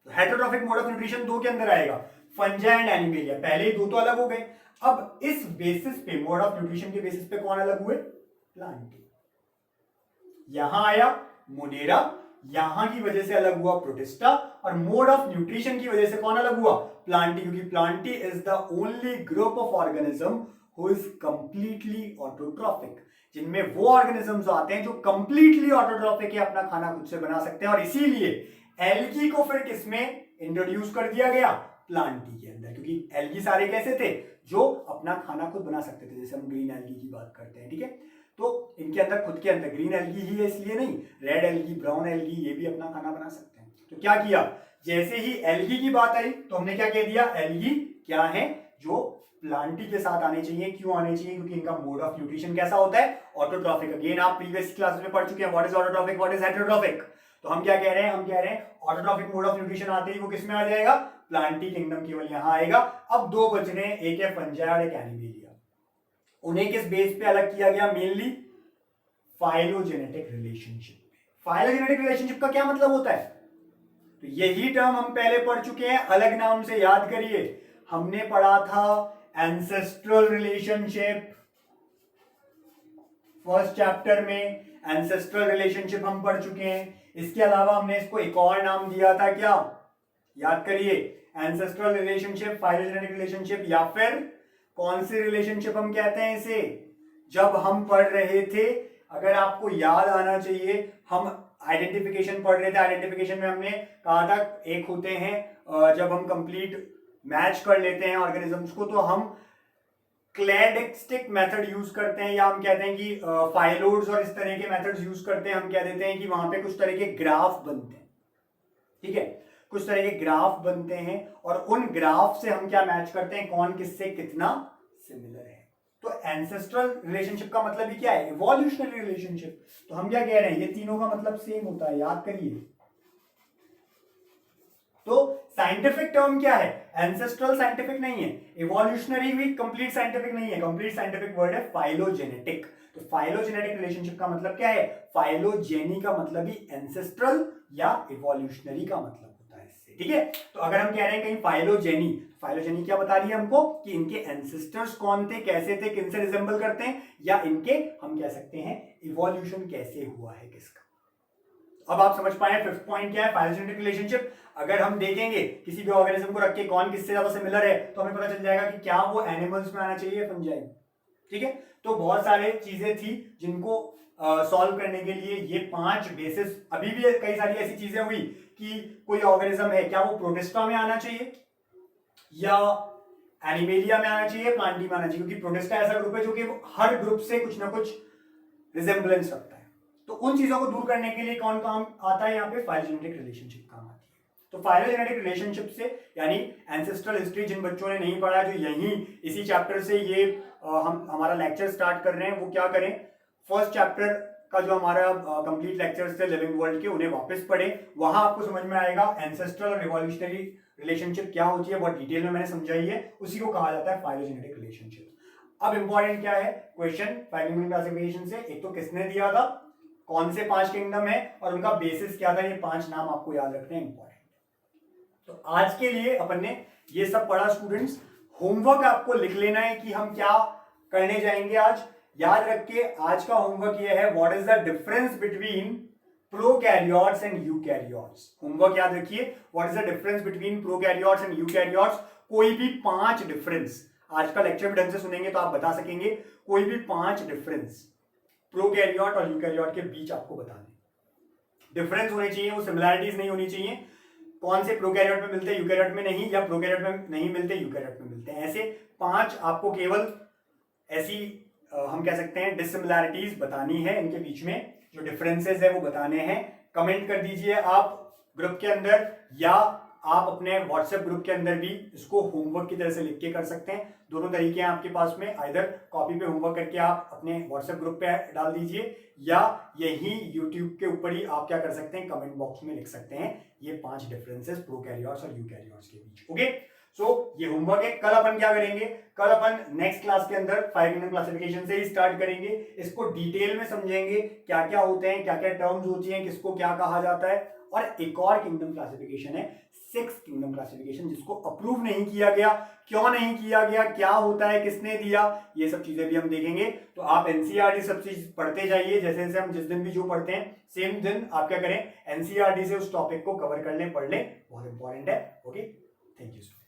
तो हेटेरोट्रॉफिक मोड ऑफ न्यूट्रिशन दो के अंदर आएगा, फंजाई एंड एनिमेलिया। पहले ही दो तो अलग हो गए, अब इस बेसिस पे, मोड ऑफ न्यूट्रिशन के बेसिस पे कौन अलग हुए, प्लांटी। यहां आया मोनेरा, यहां की वजह से अलग हुआ प्रोटिस्टा, और मोड ऑफ न्यूट्रिशन की वजह से कौन अलग हुआ, प्लांटी, क्योंकि Plantae is the only group of organism who is completely autotrophic, जिनमें वो ऑर्गेनिजम्स आते हैं जो कंप्लीटली ऑटोट्रॉफिक है, अपना खाना खुद से बना सकते हैं। और इसीलिए एल्गी को फिर किसमें इंट्रोड्यूस कर दिया गया, प्लांटी के अंदर, क्योंकि एल्गी सारे कैसे थे, जो अपना खाना खुद बना सकते थे, जैसे हम ग्रीन एल्गी की बात करते हैं, ठीक है। तो इनके अंदर, खुद के अंदर ग्रीन एल्गी ही है इसलिए नहीं, रेड एल्गी, ब्राउन एल्गी, ये भी अपना खाना बना सकते हैं। तो क्या किया, जैसे ही एल्गी की बात आई तो हमने क्या कह दिया, एल्गी क्या है, जो प्लांटी के साथ आने चाहिए। क्यों आने चाहिए, क्योंकि इनका मोड ऑफ न्यूट्रिशन कैसा होता है, ऑटोट्रॉफिक। अगेन आप प्रीवियस क्लास में पढ़ चुके हैं, what is autotrophic, what is heterotrophic. तो हम क्या कह रहे हैं, हम कह रहे हैं ऑटोट्रॉफिक मोड ऑफ न्यूट्रिशन आते ही वो किसमें आ जाएगा, प्लांटी किंगडम केवल यहां आएगा। अब दो बच रहे हैं, एक है फंजाई और एक एनिमेलिया। उन्हें किस बेस पे अलग किया गया, mainly phylogenetic relationship. Phylogenetic relationship का क्या मतलब होता है, तो यही टर्म हम पहले पढ़ चुके हैं, अलग नाम से याद करिए। हमने पढ़ा था एंसेस्ट्रल रिलेशनशिप, फर्स्ट चैप्टर में एंसेस्ट्रल रिलेशनशिप हम पढ़ चुके हैं। इसके अलावा हमने इसको एक और नाम दिया था, क्या याद करिए, एंसेस्ट्रल रिलेशनशिप, फाइलोजेनेटिक रिलेशनशिप, या फिर कौन सी रिलेशनशिप हम कहते हैं इसे, जब हम पढ़ रहे थे, अगर आपको याद आना चाहिए, हम आइडेंटिफिकेशन पढ़ रहे थे। आइडेंटिफिकेशन में हमने कहा था एक होते हैं जब हम कंप्लीट मैच कर लेते हैं ऑर्गेनिजम्स को, तो हम क्लैडिस्टिक मेथड यूज करते हैं, या हम कहते हैं कि फाइलोड्स और इस तरह के मेथड्स यूज करते हैं। हम कह देते हैं कि वहां पे कुछ तरह के ग्राफ बनते हैं, ठीक है, कुछ तरह के ग्राफ बनते हैं, और उन ग्राफ से हम क्या मैच करते हैं, कौन किससे कितना सिमिलर है। तो एंसेस्ट्रल रिलेशनशिप का मतलब ही क्या है, इवोल्यूशनरी रिलेशनशिप। तो हम क्या कह रहे हैं, ये तीनों का मतलब सेम होता है, याद करिए। तो साइंटिफिक टर्म क्या है, एंसेस्ट्रल साइंटिफिक नहीं है, इवोल्यूशनरी भी कंप्लीट साइंटिफिक नहीं है, कंप्लीट साइंटिफिक वर्ड है फाइलोजेनेटिक। तो फाइलोजेनेटिक रिलेशनशिप का मतलब क्या है, फाइलोजेनी का मतलब ही एंसेस्ट्रल या इवोल्यूशनरी का मतलब होता है इससे, ठीक है। तो अगर हम कह रहे हैं कहीं फाइलोजेनी, फाइलोजेनी क्या बता रही है हमको, कि इनके एंसेस्टर्स कौन थे, कैसे थे, किनसे रिजेंबल करते हैं, या इनके हम कह सकते हैं इवोल्यूशन कैसे हुआ है किसका। अब आप समझ पाए फिफ्थ पॉइंट क्या है, फाइलोजेनेटिक रिलेशनशिप। अगर हम देखेंगे किसी भी ऑर्गेनिज्म को रख के कौन किससे ज्यादा सिमिलर है, तो हमें पता चल जाएगा कि क्या वो एनिमल्स में आना चाहिए, फंजाई, ठीक है। तो बहुत सारे चीजें थी जिनको सॉल्व करने के लिए ये 5 बेसिस, अभी भी कई सारी ऐसी चीजें हुई कि कोई ऑर्गेनिज्म है, क्या वो प्रोटिस्टा में आना चाहिए या एनिमेलिया में आना चाहिए, प्लांटी में आना चाहिए, क्योंकि प्रोटिस्टा ऐसा ग्रुप है जो कि हर ग्रुप से कुछ ना कुछ रिजेम्बलेंस रखता है। तो उन चीजों को दूर करने के लिए कौन काम आता है यहाँ पे, फाइलोजेनेटिक रिलेशनशिप काम आती है। तो फाइलोजेनेटिक रिलेशनशिप से यानी एंसेस्ट्रल हिस्ट्री जिन बच्चों ने नहीं पढ़ा, जो यही इसी चैप्टर से ये हम हमारा लेक्चर स्टार्ट कर रहे हैं, वो क्या करें, फर्स्ट चैप्टर का जो हमारा कंप्लीट लेक्चर्स थे लिविंग वर्ल्ड के, उन्हें वापस पढ़े। वहां आपको समझ में आएगा एंसेस्ट्रल और रिवॉल्यूशनरी रिलेशनशिप क्या होती है, बहुत डिटेल में मैंने समझाई है, उसी को कहा जाता है फाइलोजेनेटिक रिलेशनशिप। अब इंपॉर्टेंट क्या है क्वेश्चन फाइलोजेनेटिक क्लासिफिकेशन से, एक तो किसने दिया था, कौन से 5 किंगडम है और उनका बेसिस क्या था, ये 5 नाम आपको याद रखने हैं, इंपॉर्टेंट। तो आज के लिए अपन ने ये सब पढ़ा स्टूडेंट्स। होमवर्क आपको लिख लेना है कि हम क्या करने जाएंगे आज। याद रखिए आज का होमवर्क ये है, what is the difference between prokaryotes and eukaryotes. Homework याद रखिए, what is the difference between prokaryotes and eukaryotes. कोई भी 5 डिफरेंस, आज का लेक्चर भी ढंग से सुनेंगे तो आप बता सकेंगे, कोई भी 5 डिफरेंस प्रोकैरियोट और यूकैरियोट के बीच आपको बता दें। डिफरेंस होने चाहिए, वो सिमिलैरिटीज नहीं होनी चाहिए। कौन से प्रोकैरियोट में मिलते हैं यूकैरियोट में नहीं, या प्रोकैरियोट में नहीं मिलते यूकैरियोट में मिलते हैं, ऐसे 5 आपको केवल ऐसी हम कह सकते हैं डिसिमिलैरिटीज बतानी है, इनके बीच में जो डिफरेंसेस है वो बताने हैं। कमेंट कर दीजिए आप ग्रुप के अंदर, या आप अपने व्हाट्सएप ग्रुप के अंदर भी इसको होमवर्क की तरह से लिख के कर सकते हैं। दोनों तरीके हैं आपके पास में, आइदर कॉपी पे होमवर्क करके आप अपने व्हाट्सएप ग्रुप पे डाल दीजिए, या यही यूट्यूब के ऊपर ही आप क्या कर सकते हैं, कमेंट बॉक्स में लिख सकते हैं ये 5 डिफरेंसेस प्रोकैरियोट्स और यूकैरियोट्स के बीच। ओके, सो ये होमवर्क है। कल अपन क्या करेंगे, कल अपन नेक्स्ट क्लास के अंदर 5 किंगडम क्लासिफिकेशन से ही स्टार्ट करेंगे। इसको डिटेल में समझेंगे, क्या क्या होते हैं, क्या क्या टर्म्स होती हैं, किसको क्या कहा जाता है। और एक और किंगडम क्लासिफिकेशन है 6 किंगडम क्लासिफिकेशन, जिसको अप्रूव नहीं किया गया, क्यों नहीं किया गया, क्या होता है, किसने दिया, ये सब चीजें भी हम देखेंगे। तो आप एनसीईआरटी सब चीज पढ़ते जाइए, जैसे जैसे हम जिस दिन भी जो पढ़ते हैं सेम दिन आप क्या करें, एनसीईआरटी से उस टॉपिक को कवर कर लें, पढ़ लें, बहुत इंपॉर्टेंट है। Okay, thank you.